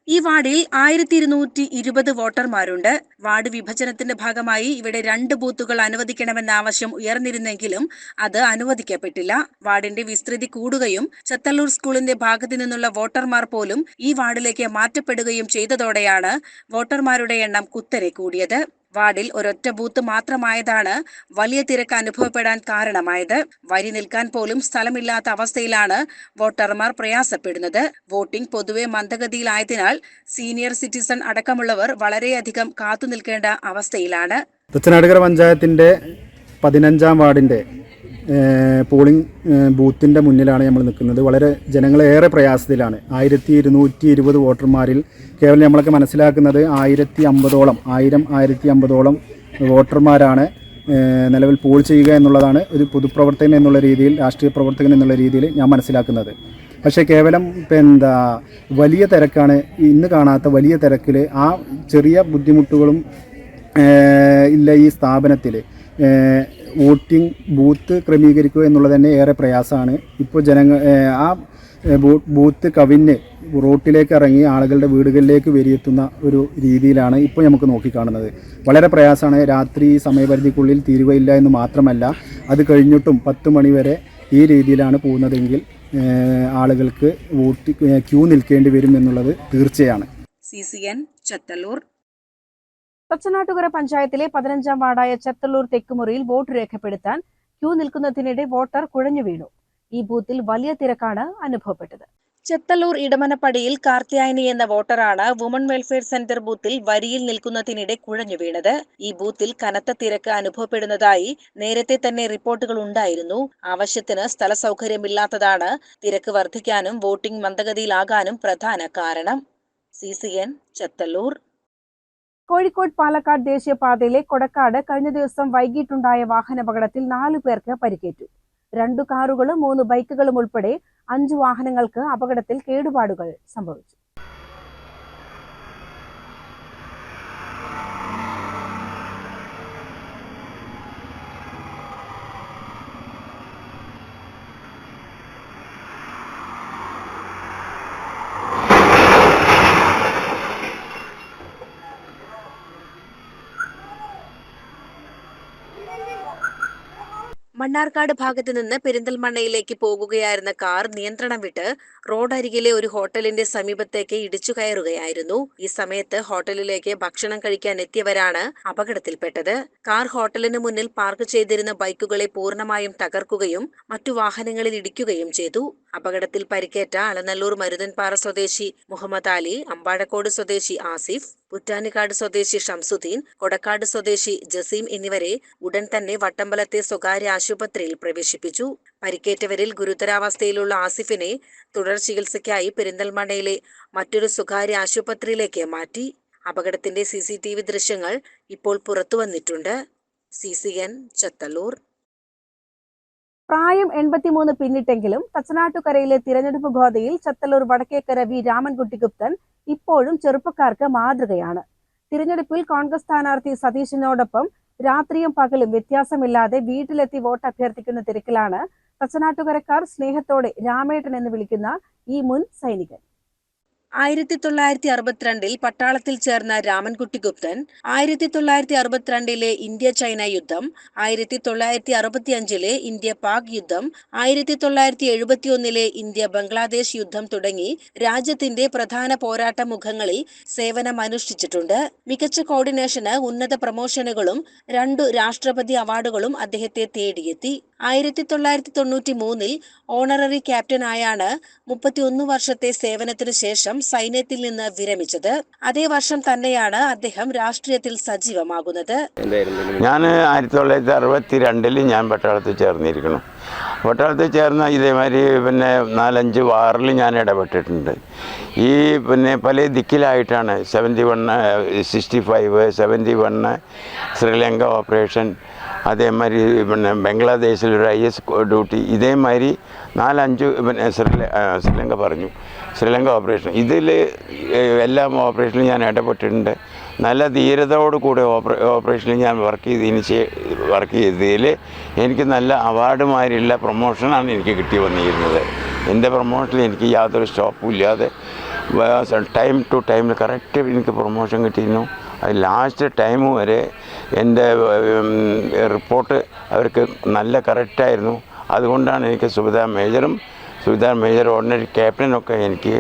ഈ വാർഡിൽ 1220 വോട്ടർമാരുണ്ട്. വാർഡ് വിഭജനത്തിന്റെ ഭാഗമായി ഇവിടെ 2 ബൂത്തുകൾ അനുവദിക്കണമെന്ന ആവശ്യം ഉയർന്നിരുന്നെങ്കിലും അത് അനുവദിക്കപ്പെട്ടില്ല. വാർഡിന്റെ വിസ്തൃതി കൂടുകയും ചെത്തല്ലൂർ സ്കൂളിന്റെ ഭാഗത്തു നിന്നുള്ള വോട്ടർമാർ പോലും ഈ വാർഡിലേക്ക് മാറ്റപ്പെടുകയും ചെയ്തതോടെയാണ് വോട്ടർമാരുടെ എണ്ണം കുത്തനെ കൂടിയത്. വാർഡിൽ ഒരൊറ്റ ബൂത്ത് മാത്രമായതാണ് വലിയ തിരക്ക് അനുഭവപ്പെടാൻ കാരണമായത്. വരി നിൽക്കാൻ പോലും സ്ഥലമില്ലാത്ത അവസ്ഥയിലാണ് വോട്ടർമാർ പ്രയാസപ്പെടുന്നത്. വോട്ടിംഗ് പൊതുവെ മന്ദഗതിയിലായതിനാൽ സീനിയർ സിറ്റിസൺ അടക്കമുള്ളവർ വളരെയധികം കാത്തു നിൽക്കേണ്ട അവസ്ഥയിലാണ്. തച്ചനാട്ടുകര പഞ്ചായത്തിന്റെ 15-ാം വാർഡിന്റെ പോളിംഗ് ബൂത്തിന്റെ മുന്നിലാണ് നമ്മൾ നിൽക്കുന്നത്. വളരെ ജനങ്ങളേറെ പ്രയാസത്തിലാണ്. 1220 വോട്ടർമാരിൽ കേവലം നമ്മളൊക്കെ മനസ്സിലാക്കുന്നത് 1050ഓളം വോട്ടർമാരാണ് നിലവിൽ പോൾ ചെയ്യുക എന്നുള്ളതാണ് ഒരു പൊതുപ്രവർത്തകൻ എന്നുള്ള രീതിയിൽ, രാഷ്ട്രീയ പ്രവർത്തകൻ എന്നുള്ള രീതിയിൽ ഞാൻ മനസ്സിലാക്കുന്നത്. പക്ഷേ കേവലം വലിയ തിരക്കാണ്, ഇന്ന് കാണാത്ത വലിയ തിരക്കിൽ ആ ചെറിയ ബുദ്ധിമുട്ടുകളും ഇല്ല. ഈ സ്ഥാപനത്തിൽ വോട്ടിംഗ് ബൂത്ത് ക്രമീകരിക്കുക എന്നുള്ളത് തന്നെ ഏറെ പ്രയാസമാണ്. ഇപ്പോൾ ആ ബൂത്ത് കവിഞ്ഞ് റോട്ടിലേക്ക് ഇറങ്ങി ആളുകളുടെ വീടുകളിലേക്ക് വരിയെത്തുന്ന ഒരു രീതിയിലാണ് ഇപ്പോൾ നമുക്ക് നോക്കിക്കാണുന്നത്. വളരെ പ്രയാസമാണ്. രാത്രി സമയപരിധിക്കുള്ളിൽ തീരുകയില്ല എന്ന് മാത്രമല്ല, അത് കഴിഞ്ഞിട്ടും 10 മണി വരെ ഈ രീതിയിലാണ് പോകുന്നതെങ്കിൽ ആളുകൾക്ക് ക്യൂ നിൽക്കേണ്ടി വരും എന്നുള്ളത് തീർച്ചയാണ്. CCN ചത്തല്ലൂർ. തച്ചനാട്ടുകര പഞ്ചായത്തിലെ 15-ാം വാർഡായ ചത്തല്ലൂർ തെക്കുമുറിയിൽ വോട്ട് രേഖപ്പെടുത്താൻ ക്യൂ നിൽക്കുന്നതിനിടെ വോട്ടർ കുഴഞ്ഞു വീണു. ഈ ബൂത്തിൽ വലിയ തിരക്കാണ് അനുഭവപ്പെട്ടത്. ചത്തല്ലൂർ ഇടമനപ്പടിയിൽ കാർത്യായനി എന്ന വോട്ടറാണ് വുമൺ വെൽഫെയർ സെന്റർ ബൂത്തിൽ വരിയിൽ നിൽക്കുന്നതിനിടെ കുഴഞ്ഞു വീണത്. ഈ ബൂത്തിൽ കനത്ത തിരക്ക് അനുഭവപ്പെടുന്നതായി നേരത്തെ തന്നെ റിപ്പോർട്ടുകൾ ഉണ്ടായിരുന്നു. ആവശ്യത്തിന് സ്ഥല സൗകര്യമില്ലാത്തതാണ് തിരക്ക് വർദ്ധിക്കാനും വോട്ടിംഗ് മന്ദഗതിയിലാകാനും പ്രധാന കാരണം. CCN ചത്തല്ലൂർ. കോഴിക്കോട് പാലക്കാട് ദേശീയപാതയിലെ കൊടക്കാട് കഴിഞ്ഞ ദിവസം വൈകിട്ടുണ്ടായ വാഹനാപകടത്തിൽ 4 പേർക്ക് പരിക്കേറ്റു. 2 കാറുകളും 3 ബൈക്കുകളും ഉൾപ്പെടെ 5 വാഹനങ്ങൾക്ക് അപകടത്തിൽ കേടുപാടുകൾ സംഭവിച്ചു. മണ്ണാർക്കാട് ഭാഗത്ത് നിന്ന് പെരിന്തൽമണ്ണയിലേക്ക് പോകുകയായിരുന്ന കാർ നിയന്ത്രണം വിട്ട് റോഡരികിലെ ഒരു ഹോട്ടലിന്റെ സമീപത്തേക്ക് ഇടിച്ചു കയറുകയായിരുന്നു. ഈ സമയത്ത് ഹോട്ടലിലേക്ക് ഭക്ഷണം കഴിക്കാൻ എത്തിയവരാണ് അപകടത്തിൽപ്പെട്ടത്. കാർ ഹോട്ടലിന് മുന്നിൽ പാർക്ക് ചെയ്തിരുന്ന ബൈക്കുകളെ പൂർണ്ണമായും തകർക്കുകയും മറ്റു വാഹനങ്ങളിൽ ഇടിക്കുകയും ചെയ്തു. അപകടത്തിൽ പരിക്കേറ്റ അലനല്ലൂർ മരുതൻപാറ സ്വദേശി മുഹമ്മദ് അലി, അമ്പാഴക്കോട് സ്വദേശി ആസിഫ്, പുറ്റാനിക്കാട് സ്വദേശി ഷംസുദ്ദീൻ, കൊടക്കാട് സ്വദേശി ജസീം എന്നിവരെ ഉടൻ തന്നെ വട്ടമ്പലത്തെ സ്വകാര്യ ആശുപത്രിയിൽ പ്രവേശിപ്പിച്ചു. പരിക്കേറ്റവരിൽ ഗുരുതരാവസ്ഥയിലുള്ള ആസിഫിനെ തുടർ ചികിത്സയ്ക്കായി പെരിന്തൽമണ്ണയിലെ മറ്റൊരു സ്വകാര്യ ആശുപത്രിയിലേക്ക് മാറ്റി. അപകടത്തിന്റെ CCTV ദൃശ്യങ്ങൾ ഇപ്പോൾ പുറത്തുവന്നിട്ടുണ്ട്. CCN ചത്തല്ലൂർ. പ്രായം 83 പിന്നിട്ടെങ്കിലും തച്ചനാട്ടുകരയിലെ തിരഞ്ഞെടുപ്പ് ഗോതയിൽ ചത്തല്ലൂർ വടക്കേക്കര വി രാമൻകുട്ടി ഗുപ്തൻ ഇപ്പോഴും ചെറുപ്പക്കാർക്ക് മാതൃകയാണ്. തിരഞ്ഞെടുപ്പിൽ കോൺഗ്രസ് സ്ഥാനാർത്ഥി സതീശനോടൊപ്പം രാത്രിയും പകലും വ്യത്യാസമില്ലാതെ വീട്ടിലെത്തി വോട്ട് അഭ്യർത്ഥിക്കുന്ന തിരക്കിലാണ് തച്ചനാട്ടുകരക്കാർ സ്നേഹത്തോടെ രാമേട്ടൻ എന്ന് വിളിക്കുന്ന ഈ മുൻ സൈനികൻ. 1962 പട്ടാളത്തിൽ ചേർന്ന രാമൻകുട്ടി ഗുപ്തൻ 1962 ഇന്ത്യ ചൈന യുദ്ധം, 1965 ഇന്ത്യ പാക് യുദ്ധം, 1971 ഇന്ത്യ ബംഗ്ലാദേശ് യുദ്ധം തുടങ്ങി രാജ്യത്തിന്റെ പ്രധാന പോരാട്ട മുഖങ്ങളിൽ സേവനമനുഷ്ഠിച്ചിട്ടുണ്ട്. മികച്ച കോർഡിനേഷന് ഉന്നത പ്രമോഷനുകളും 2 രാഷ്ട്രപതി അവാർഡുകളും അദ്ദേഹത്തെ തേടിയെത്തി. 1993 ഓണററി ക്യാപ്റ്റനായാണ് 31 വർഷത്തെ സേവനത്തിനു ശേഷം സൈന്യത്തിൽ നിന്ന് വിരമിച്ചത്. അതേ വർഷം തന്നെയാണ് അദ്ദേഹം രാഷ്ട്രീയത്തിൽ സജീവമാകുന്നത്. ഞാൻ 1962 ഞാൻ പട്ടാളത്തിൽ ചേർന്നിരിക്കുന്നു. പട്ടാളത്തിൽ ചേർന്ന ഇതേമാതിരി 4-5 വാറിൽ ഞാൻ ഇടപെട്ടിട്ടുണ്ട്. ഈ പല ദിക്കിലായിട്ടാണ് 71, 65, 71 ശ്രീലങ്ക ഓപ്പറേഷൻ, അതേമാതിരി ബംഗ്ലാദേശിലൊരു IS ഡ്യൂട്ടി, ഇതേമാതിരി 4-5 ശ്രീലങ്ക ഓപ്പറേഷൻ, ഇതിൽ എല്ലാ ഓപ്പറേഷനിലും ഞാൻ ഇടപെട്ടിട്ടുണ്ട്. നല്ല ധീരതയോടുകൂടി ഓപ്പറേഷനിൽ ഞാൻ വർക്ക് ചെയ്തതിൽ എനിക്ക് നല്ല അവാർഡുമാരിയുള്ള പ്രൊമോഷനാണ് എനിക്ക് കിട്ടി വന്നിരുന്നത്. എൻ്റെ പ്രൊമോഷനിൽ എനിക്ക് യാതൊരു സ്റ്റോപ്പും ഇല്ലാതെ ടൈം ടു ടൈമിൽ കറക്റ്റ് എനിക്ക് പ്രൊമോഷൻ കിട്ടിയിരുന്നു. അത് ലാസ്റ്റ് ടൈം വരെ എൻ്റെ റിപ്പോർട്ട് അവർക്ക് നല്ല കറക്റ്റായിരുന്നു. അതുകൊണ്ടാണ് എനിക്ക് സുബേദാർ മേജർ ഓർഡിനറി ക്യാപ്റ്റനൊക്കെ എനിക്ക്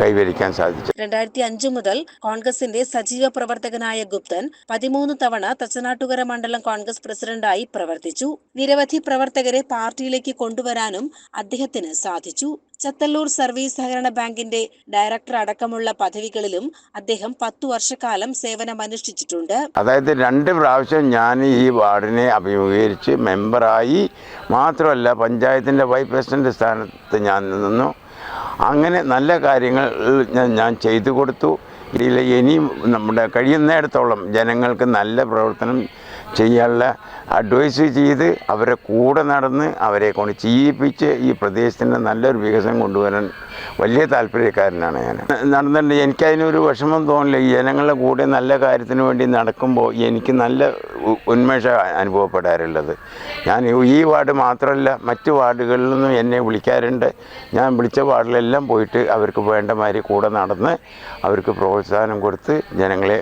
കൈവരിക്കാൻ സാധിച്ചു. 2005 മുതൽ കോൺഗ്രസിന്റെ സജീവ പ്രവർത്തകനായ ഗുപ്തൻ 13 തവണ തച്ചനാട്ടുകര മണ്ഡലം കോൺഗ്രസ് പ്രസിഡന്റായി പ്രവർത്തിച്ചു. നിരവധി പ്രവർത്തകരെ പാർട്ടിയിലേക്ക് കൊണ്ടുവരാനും അദ്ദേഹത്തിന് സാധിച്ചു. ചത്തല്ലൂർ സർവീസ് സഹകരണ ബാങ്കിന്റെ ഡയറക്ടർ അടക്കമുള്ള പദവികളിലും അദ്ദേഹം 10 വർഷക്കാലം സേവനമനുഷ്ഠിച്ചിട്ടുണ്ട്. അതായത് 2 പ്രാവശ്യം ഞാൻ ഈ വാർഡിനെ അഭിമുഖീകരിച്ച് മെമ്പറായി, മാത്രമല്ല പഞ്ചായത്തിൻ്റെ വൈസ് പ്രസിഡന്റ് സ്ഥാനത്ത് ഞാൻ നിന്നു. അങ്ങനെ നല്ല കാര്യങ്ങൾ ഞാൻ ചെയ്തു കൊടുത്തു. ഇതിൽ ഇനിയും നമ്മുടെ കഴിയുന്നിടത്തോളം ജനങ്ങൾക്ക് നല്ല പ്രവർത്തനം ചെയ്യാനുള്ള അഡ്വൈസ് ചെയ്ത് അവരെ കൂടെ നടന്ന് അവരെ കൊണ്ട് ചെയ്യിപ്പിച്ച് ഈ പ്രദേശത്തിൻ്റെ നല്ലൊരു വികസനം കൊണ്ടുവരാൻ വലിയ താല്പര്യക്കാരനാണ് ഞാൻ. നടന്നിട്ടുണ്ട്. എനിക്കതിനൊരു വിഷമം തോന്നില്ല. ഈ ജനങ്ങളുടെ കൂടെ നല്ല കാര്യത്തിന് വേണ്ടി നടക്കുമ്പോൾ എനിക്ക് നല്ല ഉന്മേഷം അനുഭവപ്പെടാറുള്ളത്. ഞാൻ ഈ വാർഡ് മാത്രമല്ല മറ്റ് വാർഡുകളിൽ നിന്നും എന്നെ വിളിക്കാറുണ്ട്. ഞാൻ വിളിച്ച വാർഡിലെല്ലാം പോയിട്ട് അവർക്ക് വേണ്ട മാതിരി കൂടെ നടന്ന് അവർക്ക് പ്രോത്സാഹനം കൊടുത്ത് ജനങ്ങളെ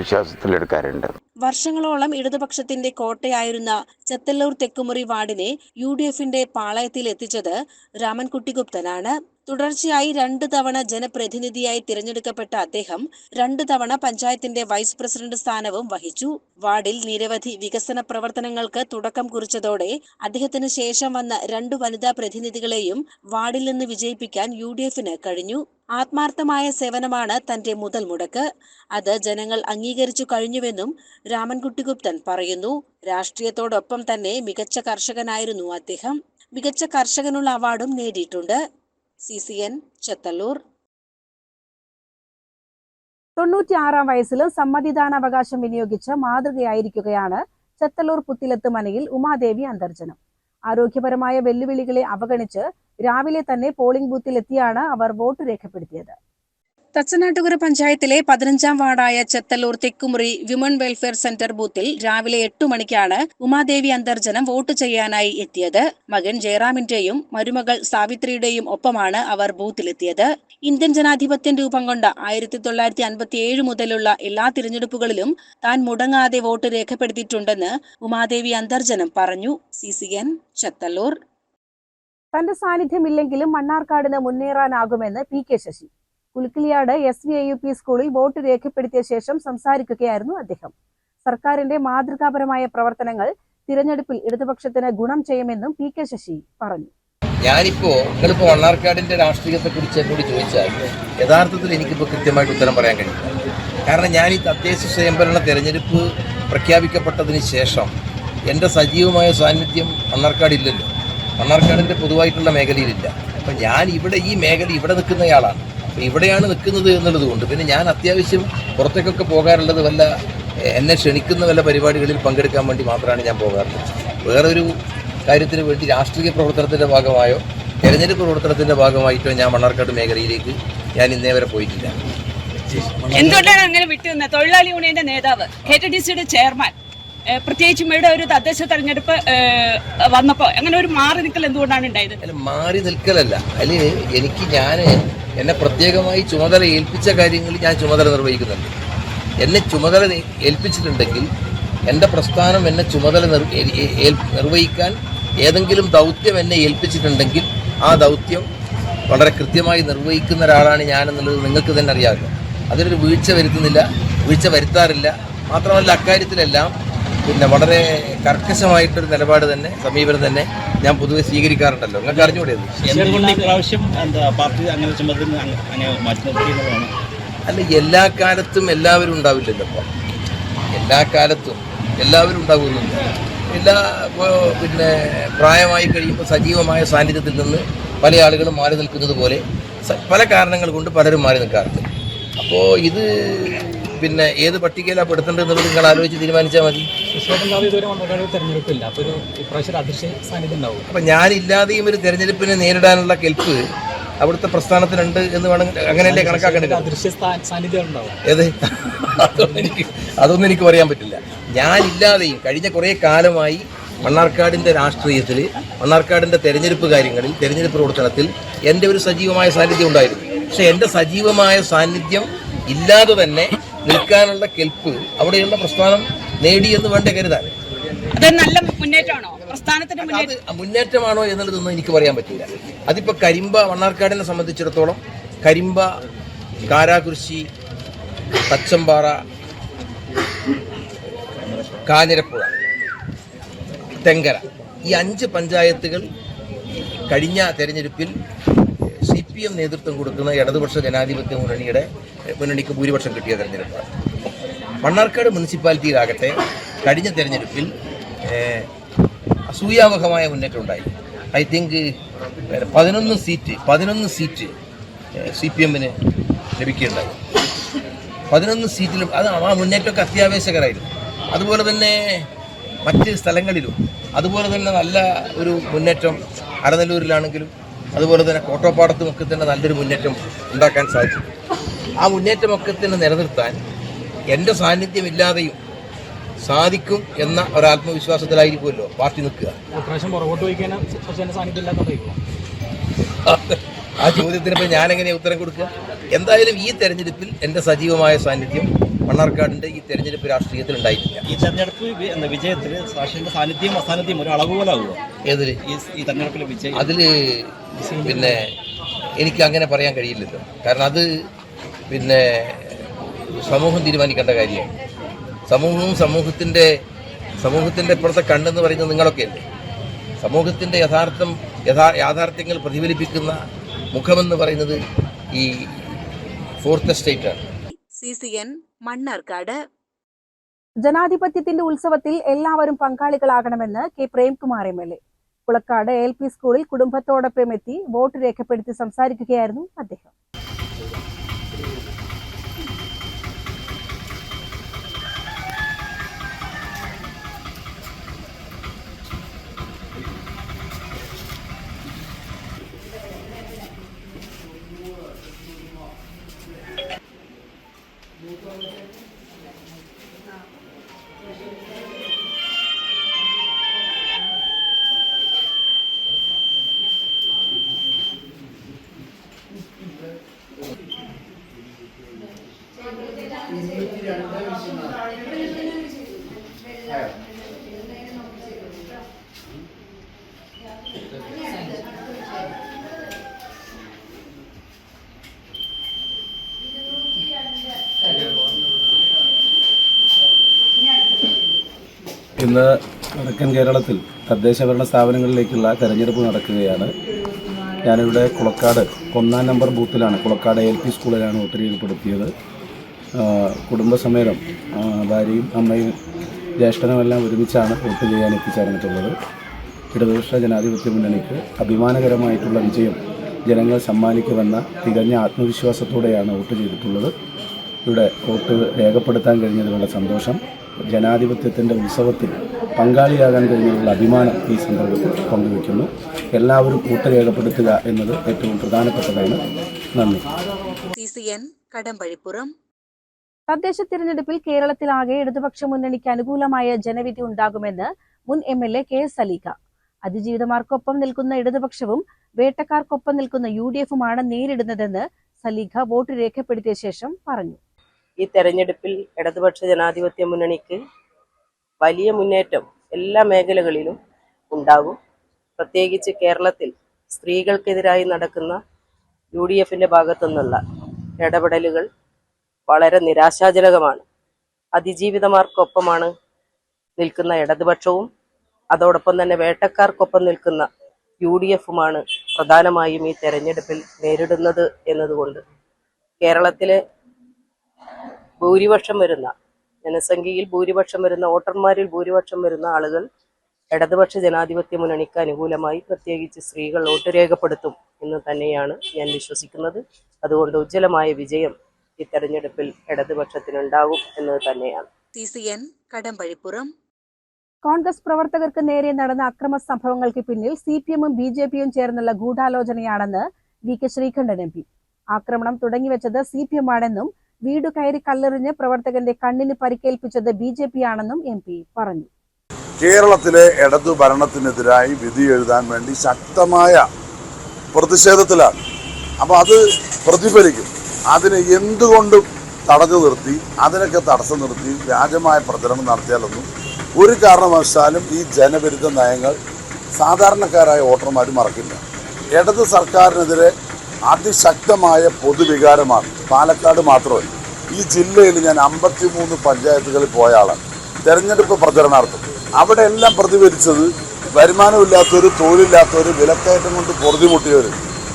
വിശ്വാസത്തിലെടുക്കാറുണ്ട്. വർഷങ്ങളോളം ഇടതുപക്ഷത്തിന്റെ കോട്ടയായിരുന്ന ചെത്തല്ലൂർ തെക്കുമുറി വാർഡിനെ UDFന്റെ പാളയത്തിൽ എത്തിച്ചത് രാമൻകുട്ടി ഗുപ്തനാണ്. തുടർച്ചയായി 2 തവണ ജനപ്രതിനിധിയായി തിരഞ്ഞെടുക്കപ്പെട്ട അദ്ദേഹം 2 തവണ പഞ്ചായത്തിന്റെ വൈസ് പ്രസിഡന്റ് സ്ഥാനവും വഹിച്ചു. വാർഡിൽ നിരവധി വികസന പ്രവർത്തനങ്ങൾക്ക് തുടക്കം കുറിച്ചതോടെ അദ്ദേഹത്തിന് ശേഷം വന്ന 2 വനിതാ പ്രതിനിധികളെയും വാർഡിൽ നിന്ന് വിജയിപ്പിക്കാൻ UDFന് കഴിഞ്ഞു. ആത്മാർത്ഥമായ സേവനമാണ് തന്റെ മുതൽ മുടക്ക്. അത് ജനങ്ങൾ അംഗീകരിച്ചു കഴിഞ്ഞുവെന്നും രാമൻകുട്ടി ഗുപ്തൻ പറയുന്നു. രാഷ്ട്രീയത്തോടൊപ്പം തന്നെ മികച്ച കർഷകനായിരുന്നു അദ്ദേഹം. മികച്ച കർഷകനുള്ള അവാർഡും നേടിയിട്ടുണ്ട്. CCN ചെത്തല്ലൂർ. 96 വയസ്സിലും സമ്മതിദാനാവകാശം വിനിയോഗിച്ച് മാതൃകയായിരിക്കുകയാണ് ചെത്തല്ലൂർ പുത്തിലത്ത് മനയിൽ ഉമാദേവി അന്തർജനം. ആരോഗ്യപരമായ വെല്ലുവിളികളെ അവഗണിച്ച് രാവിലെ തന്നെ പോളിംഗ് ബൂത്തിലെത്തിയാണ് അവർ വോട്ട് രേഖപ്പെടുത്തിയത്. തച്ചനാട്ടുകര പഞ്ചായത്തിലെ 15ാം വാർഡായ ചെത്തല്ലൂർ തെക്കുമുറി വിമൺ വെൽഫെയർ സെന്റർ ബൂത്തിൽ രാവിലെ 8 മണിക്കാണ് ഉമാദേവി അന്തർജനം വോട്ട് ചെയ്യാനായി എത്തിയത്. മകൻ ജയറാമിന്റെയും മരുമകൾ സാവിത്രിയുടെയും ഒപ്പമാണ് അവർ ബൂത്തിലെത്തിയത്. ഇന്ത്യൻ ജനാധിപത്യം രൂപം കൊണ്ട 1957 മുതലുള്ള എല്ലാ തിരഞ്ഞെടുപ്പുകളിലും താൻ മുടങ്ങാതെ വോട്ട് രേഖപ്പെടുത്തിയിട്ടുണ്ടെന്ന് ഉമാദേവി അന്തർജനം പറഞ്ഞു. CCN ചെത്തല്ലൂർ. തന്റെ സാന്നിധ്യമില്ലെങ്കിലും മണ്ണാർക്കാടിന് മുന്നേറാനാകുമെന്ന് PK ശശി. കുലുക്കിലിയാട് SVIUP സ്കൂളിൽ വോട്ട് രേഖപ്പെടുത്തിയ ശേഷം സംസാരിക്കുകയായിരുന്നു അദ്ദേഹം. സർക്കാരിന്റെ മാതൃകാപരമായ പ്രവർത്തനങ്ങൾ തിരഞ്ഞെടുപ്പിൽ ഇടതുപക്ഷത്തിന് ഗുണം ചെയ്യുമെന്നും PK ശശി പറഞ്ഞു. നിങ്ങളിപ്പോ മണ്ണാർക്കാടിന്റെ രാഷ്ട്രീയത്തെ കുറിച്ച് എന്നോട് ചോദിച്ചാൽ യഥാർത്ഥത്തിൽ എനിക്കിപ്പോൾ കൃത്യമായിട്ട് ഉത്തരം പറയാൻ കഴിയില്ല. കാരണം ഞാൻ ഈ തദ്ദേശ സ്വയംഭരണ തെരഞ്ഞെടുപ്പ് പ്രഖ്യാപിക്കപ്പെട്ടതിന് ശേഷം എൻ്റെ സജീവമായ സാന്നിധ്യം മണ്ണാർക്കാടില്ലല്ലോ. മണ്ണാർക്കാടിൻ്റെ പൊതുവായിട്ടുള്ള മേഖലയിലില്ല. അപ്പം ഞാൻ ഈ മേഖല ഇവിടെ നിൽക്കുന്നയാളാണ്. ഇവിടെയാണ് നിൽക്കുന്നത് എന്നുള്ളത് കൊണ്ട് പിന്നെ ഞാൻ അത്യാവശ്യം പുറത്തേക്കൊക്കെ പോകാറുള്ളത് എന്നെ ക്ഷണിക്കുന്ന വല്ല പരിപാടികളിൽ പങ്കെടുക്കാൻ വേണ്ടി മാത്രമാണ് ഞാൻ പോകാറുള്ളത്. വേറൊരു കാര്യത്തിന് വേണ്ടി രാഷ്ട്രീയ പ്രവർത്തനത്തിൻ്റെ ഭാഗമായോ തെരഞ്ഞെടുപ്പ് പ്രവർത്തനത്തിൻ്റെ ഭാഗമായിട്ടോ ഞാൻ മണ്ണാർക്കാട് മേഖലയിലേക്ക് ഞാൻ ഇന്നേ വരെ പോയിട്ടില്ല. എന്തുകൊണ്ടാണ് അങ്ങനെ വിട്ടുനിന്നത്? തൊഴിലാളി യൂണിയന്റെ നേതാവ്, KTDCയുടെ ചെയർമാൻ, പ്രത്യേകിച്ചും ഇവിടെ ഒരു തദ്ദേശ തെരഞ്ഞെടുപ്പ് വന്നപ്പോൾ അങ്ങനെ ഒരു മാറി നിൽക്കൽ എന്തുകൊണ്ടാണ് ഉണ്ടായത്? അല്ല, മാറി നിൽക്കലല്ല. എന്നെ പ്രത്യേകമായി ചുമതല ഏൽപ്പിച്ച കാര്യങ്ങളിൽ ഞാൻ ചുമതല നിർവഹിക്കുന്നുണ്ട്. എന്നെ ചുമതല ഏൽപ്പിച്ചിട്ടുണ്ടെങ്കിൽ എൻ്റെ പ്രസ്ഥാനം എന്നെ ചുമതല നിർവഹിക്കാൻ ഏതെങ്കിലും ദൗത്യം എന്നെ ഏൽപ്പിച്ചിട്ടുണ്ടെങ്കിൽ ആ ദൗത്യം വളരെ കൃത്യമായി നിർവഹിക്കുന്ന ഒരാളാണ് ഞാനെന്നുള്ളത് നിങ്ങൾക്ക് തന്നെ അറിയാമല്ലോ. അതിലൊരു വീഴ്ച വരുത്താറില്ല. മാത്രമല്ല അക്കാര്യത്തിലെല്ലാം വളരെ കർക്കശമായിട്ടൊരു നിലപാട് തന്നെ, സമീപനം തന്നെ ഞാൻ പൊതുവെ സ്വീകരിക്കാറുണ്ടല്ലോ. നിങ്ങൾക്ക് അറിഞ്ഞുകൂടെ? അല്ല, എല്ലാ കാലത്തും എല്ലാവരും ഉണ്ടാവില്ലല്ലോ. അപ്പം എല്ലാ കാലത്തും എല്ലാവരും ഉണ്ടാകുന്നില്ല. പ്രായമായി കഴിയുമ്പോൾ സജീവമായ സാന്നിധ്യത്തിൽ നിന്ന് പല ആളുകളും മാറി നിൽക്കുന്നത് പോലെ പല കാരണങ്ങൾ കൊണ്ട് പലരും മാറി നിൽക്കാറുണ്ട്. അപ്പോൾ ഇത് ഏത് പട്ടികയിലാണ് പെടുത്തേണ്ടതെന്നുള്ളത് നിങ്ങൾ ആലോചിച്ച് തീരുമാനിച്ചാൽ മതി. അപ്പം ഞാനില്ലാതെയും ഒരു തെരഞ്ഞെടുപ്പിനെ നേരിടാനുള്ള കെൽപ്പ് അവിടുത്തെ പ്രസ്ഥാനത്തിനുണ്ട് എന്ന് വേണം, അങ്ങനെയല്ലേ കണക്കാക്കേണ്ടത്? ഏത്? അതൊന്നും എനിക്ക് പറയാൻ പറ്റില്ല. ഞാനില്ലാതെയും കഴിഞ്ഞ കുറേ കാലമായി മണ്ണാർക്കാടിൻ്റെ രാഷ്ട്രീയത്തിൽ, മണ്ണാർക്കാടിൻ്റെ തെരഞ്ഞെടുപ്പ് കാര്യങ്ങളിൽ, തെരഞ്ഞെടുപ്പ് പ്രവർത്തനത്തിൽ എൻ്റെ ഒരു സജീവമായ സാന്നിധ്യം ഉണ്ടായിരുന്നു. പക്ഷെ എൻ്റെ സജീവമായ സാന്നിധ്യം ഇല്ലാതെ തന്നെ നിൽക്കാനുള്ള കെൽപ്പ് അവിടെയുള്ള പ്രസ്ഥാനം നേടിയെന്ന് വേണ്ട കരുതാൻ. നല്ല മുന്നേറ്റമാണോ പ്രസ്ഥാനത്തിന്റെ? മുന്നേറ്റമാണോ എന്നുള്ളതൊന്നും എനിക്ക് പറയാൻ പറ്റില്ല. അതിപ്പോൾ മണ്ണാർക്കാടിനെ സംബന്ധിച്ചിടത്തോളം കരിമ്പ, കാരാകുരിശി, തച്ചമ്പാറ, കാഞ്ഞിരപ്പുഴ, തെങ്കര, ഈ 5 പഞ്ചായത്തുകൾ കഴിഞ്ഞ തെരഞ്ഞെടുപ്പിൽ CPM നേതൃത്വം കൊടുക്കുന്ന ഇടതുപക്ഷ ജനാധിപത്യ മുന്നണിക്ക് ഭൂരിപക്ഷം കിട്ടിയ തെരഞ്ഞെടുപ്പാണ്. മണ്ണാർക്കാട് മുനിസിപ്പാലിറ്റിയിലാകട്ടെ കഴിഞ്ഞ തെരഞ്ഞെടുപ്പിൽ അസൂയാവഹമായ മുന്നേറ്റം ഉണ്ടായി. ഐ തിങ്ക് 11 സീറ്റ് CPMന് ലഭിക്കുകയുണ്ടായി. 11 സീറ്റിലും ആ മുന്നേറ്റമൊക്കെ അത്യാവേശകരമായിരുന്നു. അതുപോലെ തന്നെ മറ്റ് സ്ഥലങ്ങളിലും അതുപോലെ തന്നെ നല്ല ഒരു മുന്നേറ്റം അരനല്ലൂരിലാണെങ്കിലും അതുപോലെ തന്നെ കോട്ടപ്പാടത്തുമൊക്കെ തന്നെ നല്ലൊരു മുന്നേറ്റം ഉണ്ടാക്കാൻ സാധിച്ചു. ആ മുന്നേറ്റമൊക്കെ തന്നെ നിലനിർത്താൻ എൻ്റെ സാന്നിധ്യമില്ലാതെയും സാധിക്കും എന്ന ഒരാത്മവിശ്വാസത്തിലായിരിക്കുമല്ലോ പാർട്ടി നിൽക്കുക. ആ ചോദ്യത്തിനിപ്പോൾ ഞാനെങ്ങനെയാണ് ഉത്തരം കൊടുക്കുക? എന്തായാലും ഈ തെരഞ്ഞെടുപ്പിൽ എൻ്റെ സജീവമായ സാന്നിധ്യം മണ്ണാർക്കാടിൻ്റെ ഈ തെരഞ്ഞെടുപ്പ് രാഷ്ട്രീയത്തിൽ ഉണ്ടായിട്ടില്ല. ഈ തെരഞ്ഞെടുപ്പ് വിജയത്തിൽ സാക്ഷിയുടെ സാന്നിധ്യം അസാന്നിധ്യം ഒരു അളവുപോലാകുമോ? ഏതിൽ? ഈ തെരഞ്ഞെടുപ്പിലെ വിജയം. അതിൽ പിന്നെ എനിക്ക് അങ്ങനെ പറയാൻ കഴിയില്ലല്ലോ. കാരണം അത് പിന്നെ സമൂഹം തീരുമാനിക്കേണ്ട കാര്യമാണ്. സമൂഹത്തിൻ്റെ ഇപ്പോഴത്തെ കണ്ണെന്ന് പറയുന്നത് നിങ്ങളൊക്കെ അല്ലേ. സമൂഹത്തിൻ്റെ യാഥാർത്ഥ്യങ്ങൾ പ്രതിഫലിപ്പിക്കുന്ന മുഖമെന്ന് പറയുന്നത് ഈ ഫോർത്ത് എസ്റ്റേറ്റാണ്. CCN മണ്ണാർക്കാട്. ജനാധിപത്യത്തിന്റെ ഉത്സവത്തിൽ എല്ലാവരും പങ്കാളികളാകണമെന്ന് K Premkumar MLA. Kulakkad LP സ്കൂളിൽ കുടുംബത്തോടൊപ്പം എത്തി വോട്ട് രേഖപ്പെടുത്തി സംസാരിക്കുകയായിരുന്നു അദ്ദേഹം. ഇന്ന് വടക്കൻ കേരളത്തിൽ തദ്ദേശഭരണ സ്ഥാപനങ്ങളിലേക്കുള്ള തെരഞ്ഞെടുപ്പ് നടക്കുകയാണ്. ഞാനിവിടെ കുളക്കാട് 1-ാം നമ്പർ ബൂത്തിലാണ്, കുളക്കാട് LP സ്കൂളിലാണ് വോട്ട് രേഖപ്പെടുത്തിയത്. കുടുംബസമേതം ഭാര്യയും അമ്മയും ജ്യേഷ്ഠനുമെല്ലാം ഒരുമിച്ചാണ് വോട്ട് ചെയ്യാൻ എത്തിച്ചേർന്നിട്ടുള്ളത്. ഇടതുപക്ഷ ജനാധിപത്യ മുന്നണിക്ക് അഭിമാനകരമായിട്ടുള്ള വിജയം ജനങ്ങൾ സമ്മാനിക്കുമെന്ന തികഞ്ഞ ആത്മവിശ്വാസത്തോടെയാണ് വോട്ട് ചെയ്തിട്ടുള്ളത്. ഇവിടെ വോട്ട് രേഖപ്പെടുത്താൻ കഴിഞ്ഞതിലുള്ള സന്തോഷം, ജനാധിപത്യത്തിൻ്റെ ഉത്സവത്തിൽ പങ്കാളിയാകാൻ കഴിഞ്ഞതിലുള്ള അഭിമാനം ഈ സന്ദർഭത്തിൽ പങ്കുവയ്ക്കുന്നു. എല്ലാവരും വോട്ട് രേഖപ്പെടുത്തുക എന്നത് ഏറ്റവും പ്രധാനപ്പെട്ടതാണ്. നന്ദി. CCN കടമ്പഴിപ്പുറം. തദ്ദേശ തിരഞ്ഞെടുപ്പിൽ കേരളത്തിലാകെ ഇടതുപക്ഷ മുന്നണിക്ക് അനുകൂലമായ ജനവിധി ഉണ്ടാകുമെന്ന് മുൻ MLA KS സലീഖ. അതിജീവിതമാർക്കൊപ്പം നിൽക്കുന്ന ഇടതുപക്ഷവും വേട്ടക്കാർക്കൊപ്പം നിൽക്കുന്ന UDFുമാണ് നേരിടുന്നതെന്ന് സലീഖ വോട്ട് രേഖപ്പെടുത്തിയ ശേഷം പറഞ്ഞു. ഈ തെരഞ്ഞെടുപ്പിൽ ഇടതുപക്ഷ ജനാധിപത്യ മുന്നണിക്ക് വലിയ മുന്നേറ്റം എല്ലാ മേഖലകളിലും ഉണ്ടാകും. പ്രത്യേകിച്ച് കേരളത്തിൽ സ്ത്രീകൾക്കെതിരായി നടക്കുന്ന UDFിൻ്റെ ഭാഗത്തുനിന്നുള്ള ഇടപെടലുകൾ വളരെ നിരാശാജനകമാണ്. അതിജീവിതമാർക്കൊപ്പമാണ് നിൽക്കുന്ന ഇടതുപക്ഷവും അതോടൊപ്പം തന്നെ വേട്ടക്കാർക്കൊപ്പം നിൽക്കുന്ന UDFുമാണ് പ്രധാനമായും ഈ തെരഞ്ഞെടുപ്പിൽ നേരിടുന്നത് എന്നതുകൊണ്ട് കേരളത്തിലെ ഭൂരിപക്ഷം വരുന്ന ജനസംഖ്യയിൽ ഭൂരിപക്ഷം വരുന്ന വോട്ടർമാരിൽ ഭൂരിപക്ഷം വരുന്ന ആളുകൾ ഇടതുപക്ഷ ജനാധിപത്യ മുന്നണിക്ക് അനുകൂലമായി പ്രത്യേകിച്ച് സ്ത്രീകൾ വോട്ട് രേഖപ്പെടുത്തും എന്ന് തന്നെയാണ് ഞാൻ വിശ്വസിക്കുന്നത്. അതുകൊണ്ട് ഉജ്ജ്വലമായ വിജയം ഈ തെരഞ്ഞെടുപ്പിൽ ഇടതുപക്ഷത്തിനുണ്ടാകും എന്നത് തന്നെയാണ്. CCN കടമ്പഴിപ്പുറം. കോൺഗ്രസ് പ്രവർത്തകർക്ക് നേരെ നടന്ന അക്രമ സംഭവങ്ങൾക്ക് പിന്നിൽ CPMഉം BJPയും ചേർന്നുള്ള ഗൂഢാലോചനയാണെന്ന് VK ശ്രീകണ്ഠൻ MP. ആക്രമണം തുടങ്ങിവെച്ചത് CPM ആണെന്നും വീട് കയറി കല്ലെറിഞ്ഞ് പ്രവർത്തകന്റെ കണ്ണിന് പരിക്കേൽപ്പിച്ചത് BJP ആണെന്നും MP പറഞ്ഞു. കേരളത്തിലെ ഇടതു ഭരണത്തിനെതിരായി വിധി എഴുതാൻ വേണ്ടി ശക്തമായ പ്രതിഷേധത്തിലാണ്. അപ്പോൾ അത് പ്രതിഫലിക്കും. അതിനെ എന്തുകൊണ്ടും തടഞ്ഞു നിർത്തി, അതിനൊക്കെ തടസ്സം നിർത്തി വ്യാജമായ പ്രചരണം നടത്തിയാലൊന്നും ഒരു കാരണവശാലും ഈ ജനവിരുദ്ധ നയങ്ങൾ സാധാരണക്കാരായ വോട്ടർമാർ മറക്കില്ല. ഇടത് സർക്കാരിനെതിരെ അതിശക്തമായ പൊതുവികാരമാണ്. പാലക്കാട് മാത്രമല്ല, ഈ ജില്ലയിൽ ഞാൻ 53 പഞ്ചായത്തുകളിൽ പോയ ആളാണ് തെരഞ്ഞെടുപ്പ് പ്രചരണാർത്ഥം. അവിടെ എല്ലാം പ്രതിഫലിച്ചത് വരുമാനമില്ലാത്തവർ, തൊഴിലില്ലാത്തവർ, വിലക്കയറ്റം കൊണ്ട് പൊറുതിമുട്ടിയവർ,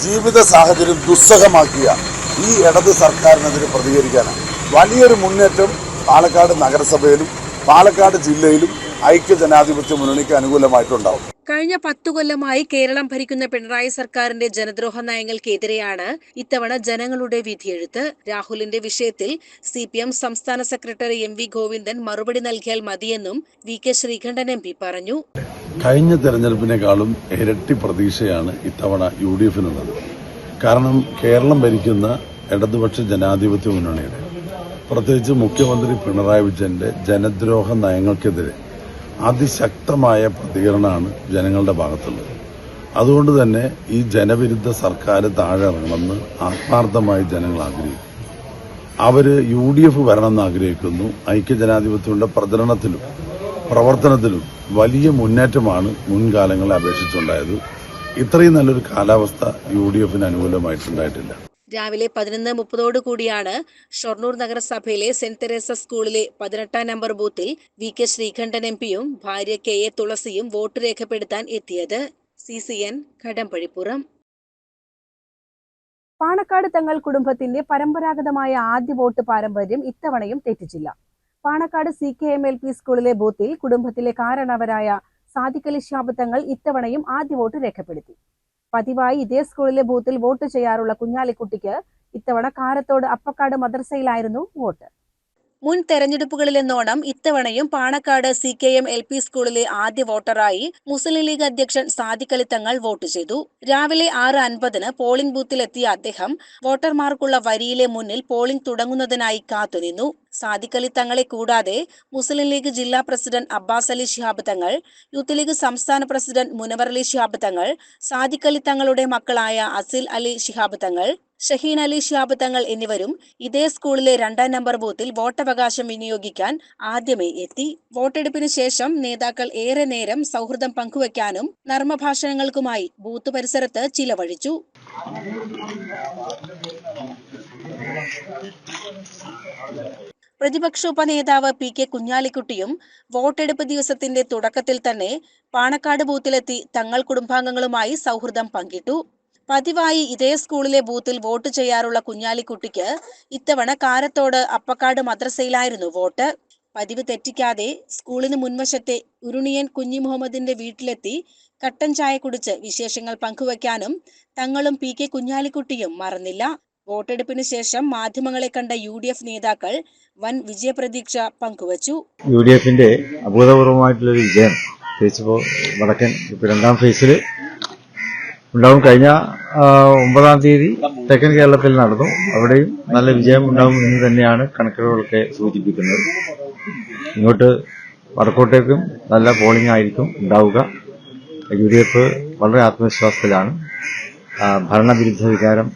ജീവിത സാഹചര്യം ദുസ്സഹമാക്കിയ ഈ ഇടത് സർക്കാരിനെതിരെ പ്രതികരിക്കാനാണ്. വലിയൊരു മുന്നേറ്റം പാലക്കാട് നഗരസഭയിലും പാലക്കാട് ജില്ലയിലും ഐക്യ ജനാധിപത്യ മുന്നണിക്ക് അനുകൂലമായിട്ടുണ്ടാവും. കഴിഞ്ഞ 10 കൊല്ലമായി കേരളം ഭരിക്കുന്ന പിണറായി സർക്കാരിന്റെ ജനദ്രോഹ നയങ്ങൾക്കെതിരെയാണ് ഇത്തവണ ജനങ്ങളുടെ വിധിയെഴുത്ത്. രാഹുലിന്റെ വിഷയത്തിൽ CPM സംസ്ഥാന സെക്രട്ടറി MV ഗോവിന്ദൻ മറുപടി നൽകിയാൽ മതിയെന്നും VK ശ്രീകണ്ഠൻ MP പറഞ്ഞു. കഴിഞ്ഞ തെരഞ്ഞെടുപ്പിനേക്കാളും ഇരട്ടി പ്രതീക്ഷയാണ് ഇത്തവണ UDFനുള്ളത്. കാരണം കേരളം ഭരിക്കുന്ന ഇടതുപക്ഷ ജനാധിപത്യ മുന്നണിയുടെ, പ്രത്യേകിച്ച് മുഖ്യമന്ത്രി പിണറായി വിജയന്റെ ജനദ്രോഹ നയങ്ങൾക്കെതിരെ അതിശക്തമായ പ്രതികരണമാണ് ജനങ്ങളുടെ ഭാഗത്തുള്ളത്. അതുകൊണ്ട് തന്നെ ഈ ജനവിരുദ്ധ സർക്കാർ താഴെ ഇറങ്ങണമെന്ന് ആത്മാർത്ഥമായി ജനങ്ങൾ ആഗ്രഹിക്കുന്നു. അവര് UDF വരണമെന്ന് ആഗ്രഹിക്കുന്നു. ഐക്യജനാധിപത്യത്തിന്റെ പ്രചരണത്തിലും പ്രവർത്തനത്തിലും വലിയ മുന്നേറ്റമാണ് മുൻകാലങ്ങളെ അപേക്ഷിച്ചുണ്ടായത്. ഇത്രയും നല്ലൊരു കാലാവസ്ഥ UDFന് അനുകൂലമായിട്ടുണ്ടായിട്ടില്ല. രാവിലെ 11:30 കൂടിയാണ് ഷൊർണൂർ നഗരസഭയിലെ സെന്റ് തെരേസ സ്കൂളിലെ 18 നമ്പർ ബൂത്തിൽ VK ശ്രീകണ്ഠൻ MPയും ഭാര്യ KA തുളസിയും വോട്ട് രേഖപ്പെടുത്താൻ എത്തിയത്. CCN കടമ്പഴിപ്പുറം. പാണക്കാട് തങ്ങൾ കുടുംബത്തിന്റെ പരമ്പരാഗതമായ ആദ്യ വോട്ട് പാരമ്പര്യം ഇത്തവണയും തെറ്റിച്ചില്ല. പാണക്കാട് CKM LP സ്കൂളിലെ ബൂത്തിൽ കുടുംബത്തിലെ കാരണവരായ സാദിഖ് അലി ശിഹാബ് തങ്ങൾ ഇത്തവണയും ആദ്യ വോട്ട് രേഖപ്പെടുത്തി. പതിവായി ഇതേ സ്കൂളിലെ ബൂത്തിൽ വോട്ട് ചെയ്യാറുള്ള കുഞ്ഞാലിക്കുട്ടിക്ക് ഇത്തവണ കാരത്തോട് അപ്പക്കാട് മദ്രസയിലായിരുന്നു വോട്ട്. മുൻ തെരഞ്ഞെടുപ്പുകളിലെന്നോണം ഇത്തവണയും പാണക്കാട് CKM LP സ്കൂളിലെ ആദ്യ വോട്ടറായി മുസ്ലിം ലീഗ് അധ്യക്ഷൻ സാദിഖ് അലി തങ്ങൾ വോട്ട് ചെയ്തു. രാവിലെ 6:50 പോളിംഗ് ബൂത്തിലെത്തിയ അദ്ദേഹം വോട്ടർമാർക്കുള്ള വരിയിലെ മുന്നിൽ പോളിംഗ് തുടങ്ങുന്നതിനായി കാത്തുനിന്നു. സാദിഖ് അലി തങ്ങളെ കൂടാതെ മുസ്ലിം ലീഗ് ജില്ലാ president Abbas Ali Shihab Thangal, youth league സംസ്ഥാന പ്രസിഡന്റ് മുനവർ അലി ശിഹാബ് തങ്ങൾ, സാദിഖ് അലി തങ്ങളുടെ മക്കളായ അസിൽ അലി ശിഹാബ് തങ്ങൾ, ഷഹീൻ അലി ശിഹാബ് തങ്ങൾ എന്നിവരും ഇതേ സ്കൂളിലെ 2 നമ്പർ ബൂത്തിൽ വോട്ടവകാശം വിനിയോഗിക്കാൻ ആദ്യമേ എത്തി. വോട്ടെടുപ്പിന് ശേഷം നേതാക്കൾ ഏറെ നേരം സൗഹൃദം പങ്കുവയ്ക്കാനും നർമ്മഭാഷണങ്ങൾക്കുമായി ബൂത്ത് പരിസരത്ത് ചിലവഴിച്ചു. പ്രതിപക്ഷ ഉപനേതാവ് PK കുഞ്ഞാലിക്കുട്ടിയും വോട്ടെടുപ്പ് ദിവസത്തിന്റെ തുടക്കത്തിൽ തന്നെ പാണക്കാട് ബൂത്തിലെത്തി തങ്ങൾ കുടുംബാംഗങ്ങളുമായി സൗഹൃദം പങ്കിട്ടു. പതിവായി ഇതേ സ്കൂളിലെ ബൂത്തിൽ വോട്ട് ചെയ്യാറുള്ള കുഞ്ഞാലിക്കുട്ടിക്ക് ഇത്തവണ കാരത്തോട് അപ്പക്കാട് മദ്രസയിലായിരുന്നു വോട്ട്. പതിവ് തെറ്റിക്കാതെ സ്കൂളിന് മുൻവശത്തെ ഉരുണിയൻ കുഞ്ഞി മുഹമ്മദിന്റെ വീട്ടിലെത്തി കട്ടൻ ചായ കുടിച്ച് വിശേഷങ്ങൾ പങ്കുവയ്ക്കാനും തങ്ങളും PK കുഞ്ഞാലിക്കുട്ടിയും മറന്നില്ല. വോട്ടെടുപ്പിന് ശേഷം മാധ്യമങ്ങളെ കണ്ട UDF നേതാക്കൾ വൻ വിജയപ്രതീക്ഷ പങ്കുവച്ചു. UDFന്റെ അഭൂതപൂർവമായിട്ടുള്ളൊരു വിജയം പ്രത്യേകിച്ച് വടക്കൻ രണ്ടാം ഫേസിൽ ഉണ്ടാവും. കഴിഞ്ഞ 9-ാം തീയതി തെക്കൻ കേരളത്തിൽ നടന്നു. അവിടെയും നല്ല വിജയം ഉണ്ടാവും എന്ന് തന്നെയാണ് കണക്കുകളൊക്കെ സൂചിപ്പിക്കുന്നത്. ഇങ്ങോട്ട് വടക്കോട്ടേക്കും നല്ല പോളിംഗ് ആയിരിക്കും ഉണ്ടാവുക. UDF വളരെ ആത്മവിശ്വാസത്തിലാണ്. ഭരണവിരുദ്ധ വികാരം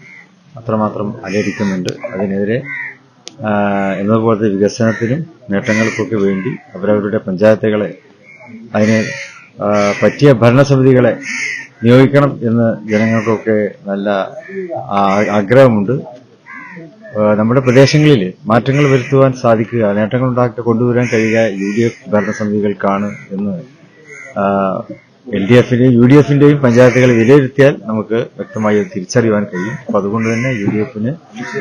അത്രമാത്രം അലയടിക്കുന്നുണ്ട്. അതിനെതിരെ എന്നതുപോലത്തെ വികസനത്തിനും നേട്ടങ്ങൾക്കൊക്കെ വേണ്ടി അവരവരുടെ പഞ്ചായത്തുകളെ, അതിന് പറ്റിയ ഭരണസമിതികളെ നിയോഗിക്കണം എന്ന് ജനങ്ങൾക്കൊക്കെ നല്ല ആഗ്രഹമുണ്ട്. നമ്മുടെ പ്രദേശങ്ങളിൽ മാറ്റങ്ങൾ വരുത്തുവാൻ സാധിക്കുക, നേട്ടങ്ങൾ ഉണ്ടാക്കി കൊണ്ടുവരാൻ കഴിയുക UDF ഭരണസമിതികൾക്കാണ് എന്ന് LDFന്റെയും UDFന്റെയും പഞ്ചായത്തുകളെ വിലയിരുത്തിയാൽ നമുക്ക് വ്യക്തമായി തിരിച്ചറിയുവാൻ കഴിയും. അപ്പൊ അതുകൊണ്ട് തന്നെ UDFന്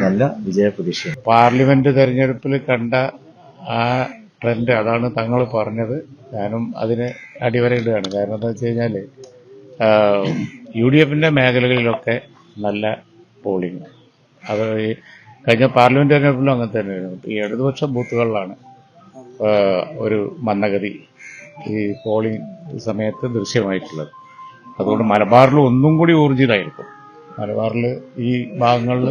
നല്ല വിജയ പ്രതീക്ഷയാണ്. പാർലമെന്റ് തെരഞ്ഞെടുപ്പിൽ കണ്ട ആ ട്രെൻഡ് അതാണ് തങ്ങൾ പറഞ്ഞത്. ഞാനും അതിന് അടിവരയിടുകയാണ്. കാരണം എന്താ വെച്ച് കഴിഞ്ഞാൽ UDFന്റെ മേഖലകളിലൊക്കെ നല്ല പോളിംഗ്, അത് ഈ കഴിഞ്ഞ പാർലമെന്റ് തെരഞ്ഞെടുപ്പിലും അങ്ങനെ തന്നെയായിരുന്നു. ഈ ഇടതുപക്ഷ ബൂത്തുകളിലാണ് ഒരു മന്ദഗതി ഈ പോളിംഗ് സമയത്ത് ദൃശ്യമായിട്ടുള്ളത്. അതുകൊണ്ട് മലബാറിൽ ഒന്നും കൂടി ഊർജിതമായിരിക്കും. മലബാറിൽ ഈ ഭാഗങ്ങളിൽ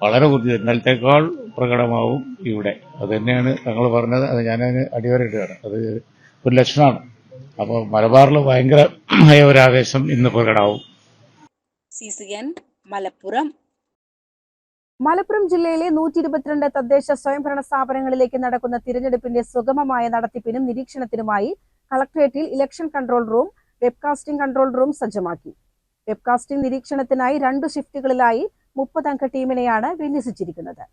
വളരെ ഊർജിതം, ഇന്നലത്തേക്കാൾ പ്രകടമാവും ഇവിടെ. അത് തന്നെയാണ് തങ്ങൾ പറഞ്ഞത്. അത് ഞാനതിന് അടിവരയിടുകയാണ്. അത് ഒരു ലക്ഷണമാണ്. അപ്പോൾ മലബാറിൽ ഭയങ്കരമായ ഒരു ആവേശം ഇന്ന് പ്രകടമാവും. CCN മലപ്പുറം. മലപ്പുറം ജില്ലയിലെ 122 തദ്ദേശ സ്വയംഭരണ സ്ഥാപനങ്ങളിലേക്ക് നടക്കുന്ന തിരഞ്ഞെടുപ്പിന്റെ സുഗമമായ നടത്തിപ്പിനും നിരീക്ഷണത്തിനുമായി കളക്ടറേറ്റിൽ election control room, webcasting control room സജ്ജമാക്കി. വെബ്കാസ്റ്റിംഗ് നിരീക്ഷണത്തിനായി 2 ഷിഫ്റ്റുകളിലായി 30 അംഗ ടീമിനെയാണ് വിന്യസിച്ചിരിക്കുന്നത്.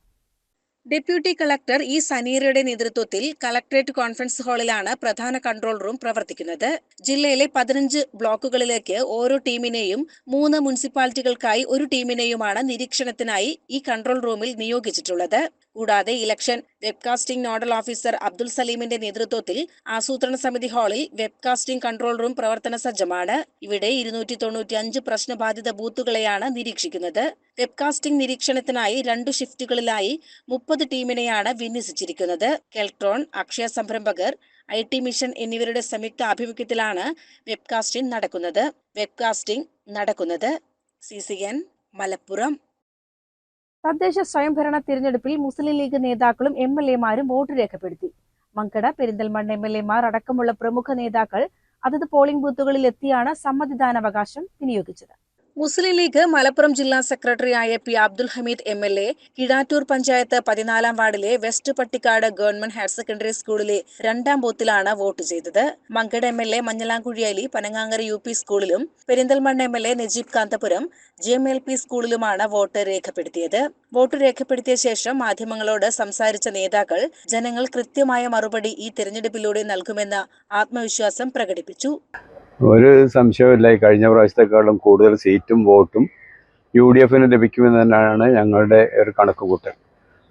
ഡെപ്യൂട്ടി കളക്ടർ E സനീറയുടെ നേതൃത്വത്തിൽ കളക്ടറേറ്റ് കോൺഫറൻസ് ഹാളിലാണ് പ്രധാന കൺട്രോൾ റൂം പ്രവർത്തിക്കുന്നത്. ജില്ലയിലെ 15 ബ്ലോക്കുകളിലേക്ക് ഓരോ ടീമിനെയും 3 മുനിസിപ്പാലിറ്റികൾക്കായി ഒരു ടീമിനെയുമാണ് നിരീക്ഷണത്തിനായി ഈ കൺട്രോൾ റൂമിൽ നിയോഗിച്ചിട്ടുള്ളത്. കൂടാതെ election webcasting nodal officer Abdul സലീമിന്റെ നേതൃത്വത്തിൽ ആസൂത്രണ സമിതി ഹാളിൽ വെബ്കാസ്റ്റിംഗ് കൺട്രോൾ റൂം പ്രവർത്തന സജ്ജമാണ്. ഇവിടെ 295 പ്രശ്നബാധിത ബൂത്തുകളെയാണ് നിരീക്ഷിക്കുന്നത്. വെബ്കാസ്റ്റിംഗ് നിരീക്ഷണത്തിനായി 2 ഷിഫ്റ്റുകളിലായി 30 ടീമിനെയാണ് വിന്യസിച്ചിരിക്കുന്നത്. കെൽട്രോൺ, അക്ഷയ സംരംഭകർ, IT മിഷൻ എന്നിവരുടെ സംയുക്ത ആഭിമുഖ്യത്തിലാണ് വെബ്കാസ്റ്റിംഗ് നടക്കുന്നത്. CCN മലപ്പുറം. തദ്ദേശ സ്വയംഭരണ തിരഞ്ഞെടുപ്പിൽ മുസ്ലിം ലീഗ് നേതാക്കളും MLA-മാരും വോട്ട് രേഖപ്പെടുത്തി. മങ്കട, പെരിന്തൽമണ്ണ MLA-മാർ അടക്കമുള്ള പ്രമുഖ നേതാക്കൾ അതത് പോളിംഗ് ബൂത്തുകളിൽ എത്തിയാണ് സമ്മതിദാനാവകാശം വിനിയോഗിച്ചത്. മുസ്ലിം ലീഗ് മലപ്പുറം ജില്ലാ സെക്രട്ടറിയായ P. അബ്ദുൽ ഹമീദ് MLA കിടാറ്റൂർ പഞ്ചായത്ത് 14-ാം വാർഡിലെ west Pattikkad government higher secondary സ്കൂളിലെ 2-ാം ബൂത്തിലാണ് വോട്ട് ചെയ്തത്. മങ്കട MLA മഞ്ഞലാംകുഴിയലി പനങ്ങാങ്ങര UP സ്കൂളിലും പെരിന്തൽമണ്ണ MLA നജീബ് കാന്തപുരം GMLP സ്കൂളിലുമാണ് വോട്ട് രേഖപ്പെടുത്തിയത്. വോട്ട് രേഖപ്പെടുത്തിയ ശേഷം മാധ്യമങ്ങളോട് സംസാരിച്ച നേതാക്കൾ ജനങ്ങൾ കൃത്യമായ മറുപടി ഈ തിരഞ്ഞെടുപ്പിലൂടെ നൽകുമെന്ന ആത്മവിശ്വാസം പ്രകടിപ്പിച്ചു. ഒരു സംശയമില്ല, കഴിഞ്ഞ പ്രാവശ്യത്തെക്കാളും കൂടുതൽ സീറ്റും വോട്ടും UDF-ന് ലഭിക്കുമെന്ന് തന്നെയാണ് ഞങ്ങളുടെ ഒരു കണക്കുകൂട്ടൽ.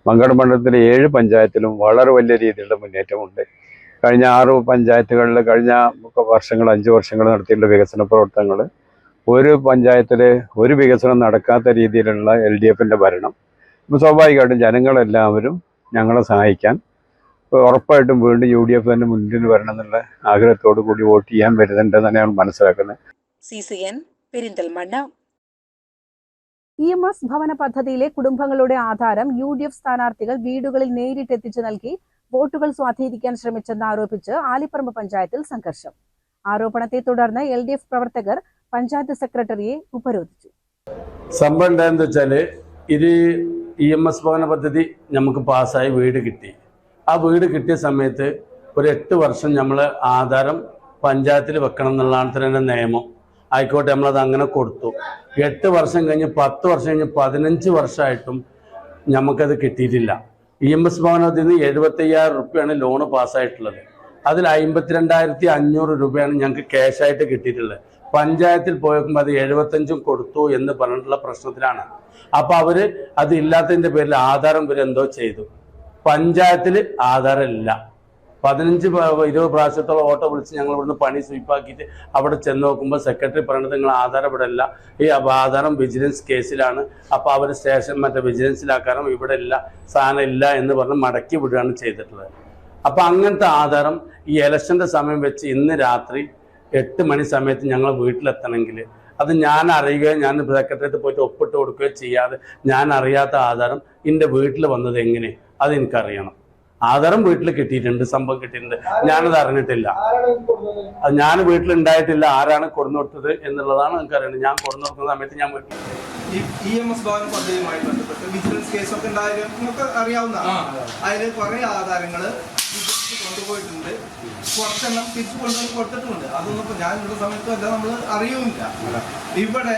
മങ്കട മണ്ഡലത്തിലെ 7 പഞ്ചായത്തിലും വളരെ വലിയ രീതിയിലുള്ള മുന്നേറ്റമുണ്ട്. കഴിഞ്ഞ 6 പഞ്ചായത്തുകളിൽ കഴിഞ്ഞ വർഷങ്ങൾ 5 വർഷങ്ങൾ നടത്തിയിട്ടുള്ള വികസന പ്രവർത്തനങ്ങൾ, ഒരു പഞ്ചായത്തിൽ ഒരു വികസനം നടക്കാത്ത രീതിയിലുള്ള LDF-ൻ്റെ ഭരണം. അപ്പോൾ സ്വാഭാവികമായിട്ടും ജനങ്ങളെല്ലാവരും ഞങ്ങളെ സഹായിക്കാൻ ഉറപ്പായിട്ടും വീണ്ടും UDF തന്നെ മുന്നിൽ വരണം എന്നുള്ള ആഗ്രഹത്തോടു കൂടി വോട്ട് ചെയ്യാൻ വരുന്നുണ്ടെന്ന് തന്നെയാണ് മനസ്സിലാക്കുന്നത്. CCN പെരിന്തൽമണ്ണ. EMS ഭവന പദ്ധതിയിലെ കുടുംബങ്ങളുടെ ആധാരം UDF സ്ഥാനാർത്ഥികൾ വീടുകളിൽ നേരിട്ടെത്തിച്ചു നൽകി വോട്ടുകൾ സ്വാധീനിക്കാൻ ശ്രമിച്ചെന്ന് ആരോപിച്ച് ആലിപ്പറമ്പ് പഞ്ചായത്തിൽ സംഘർഷം. ആരോപണത്തെ തുടർന്ന് LDF പ്രവർത്തകർ പഞ്ചായത്ത് സെക്രട്ടറിയെ ഉപരോധിച്ചു. സംഭവം എന്താണെന്ന് വെച്ചാൽ, ഇത് EMS ഭവന പദ്ധതി നമുക്ക് പാസ്സായി വീട് കിട്ടി. ആ വീട് കിട്ടിയ സമയത്ത് ഒരു 8 വർഷം നമ്മൾ ആധാരം പഞ്ചായത്തിൽ വെക്കണം എന്നുള്ളതാണ് തന്നെ നിയമം. ആയിക്കോട്ടെ, നമ്മളത് അങ്ങനെ കൊടുത്തു. 8 വർഷം കഴിഞ്ഞ് 10 വർഷം കഴിഞ്ഞ് 15 വർഷമായിട്ടും നമുക്കത് കിട്ടിയിട്ടില്ല. EMS ഭവനത്തിൽ നിന്ന് 75,000 രൂപയാണ് ലോണ് പാസ്സായിട്ടുള്ളത്. അതിൽ 52,500 രൂപയാണ് ഞങ്ങൾക്ക് ക്യാഷായിട്ട് കിട്ടിയിട്ടുള്ളത്. പഞ്ചായത്തിൽ പോയപ്പോൾ അത് 75 കൊടുത്തു എന്ന് പറഞ്ഞിട്ടുള്ള പ്രശ്നത്തിലാണ്. അപ്പോൾ അവർ അത് ഇല്ലാത്തതിൻ്റെ പേരിൽ ആധാരം വരെ എന്തോ ചെയ്തു. പഞ്ചായത്തിൽ ആധാരമില്ല. 15-20 പ്രാവശ്യത്തോളം ഓട്ടോ വിളിച്ച് ഞങ്ങൾ ഇവിടുന്ന് പണി സ്വീപ്പാക്കിയിട്ട് അവിടെ ചെന്ന് നോക്കുമ്പോൾ സെക്രട്ടറി പറയുന്നത് നിങ്ങൾ ആധാരം ഇവിടെ ഇല്ല, ഈ ആധാരം വിജിലൻസ് കേസിലാണ്, അപ്പോൾ അവർ സ്റ്റേഷൻ വിജിലൻസിലാക്കാനും ഇവിടെ ഇല്ല, സാധനം ഇല്ല എന്ന് പറഞ്ഞ് മടക്കി വിടുകയാണ് ചെയ്തിട്ടുള്ളത്. അപ്പോൾ അങ്ങനത്തെ ആധാരം ഈ ഇലക്ഷൻ്റെ സമയം വെച്ച് ഇന്ന് രാത്രി 8 മണി സമയത്ത് ഞങ്ങൾ വീട്ടിലെത്തണമെങ്കിൽ അത് ഞാൻ അറിയുകയോ ഞാൻ സെക്രട്ടറിയത്ത് പോയിട്ട് ഒപ്പിട്ട് കൊടുക്കുകയോ ചെയ്യാതെ ഞാൻ അറിയാത്ത ആധാരം എൻ്റെ വീട്ടിൽ വന്നത് എങ്ങനെ അത് എനിക്കറിയണം. ആധാരം വീട്ടിൽ കിട്ടിയിട്ടുണ്ട്, സംഭവം കിട്ടിയിട്ടുണ്ട്, ഞാനത് അറിഞ്ഞിട്ടില്ല. അത് ഞാൻ വീട്ടിലുണ്ടായിട്ടില്ല. ആരാണ് കൊടുന്നു കൊടുത്തത് എന്നുള്ളതാണ് എനിക്കറിയുന്നത്. ഞാൻ കൊടുന്നു കൊടുക്കുന്ന സമയത്ത് ഞാൻ വീട്ടിൽ EMS ഭവന പദ്ധതിയുമായി ബന്ധപ്പെട്ട് വിജിലൻസ് കേസൊക്കെ ഉണ്ടായാലും നമുക്ക് അറിയാവുന്നതാണ്. അതിൽ കുറേ ആധാരങ്ങൾ കൊണ്ടുപോയിട്ടുണ്ട്, കുറച്ചെണ്ണം തിരിച്ചു കൊണ്ടുപോയി കൊടുത്തിട്ടുമുണ്ട്. അതൊന്നും ഇപ്പോൾ ഞാൻ ഉള്ള സമയത്തും എല്ലാം നമ്മൾ അറിയുമില്ല. ഇവിടെ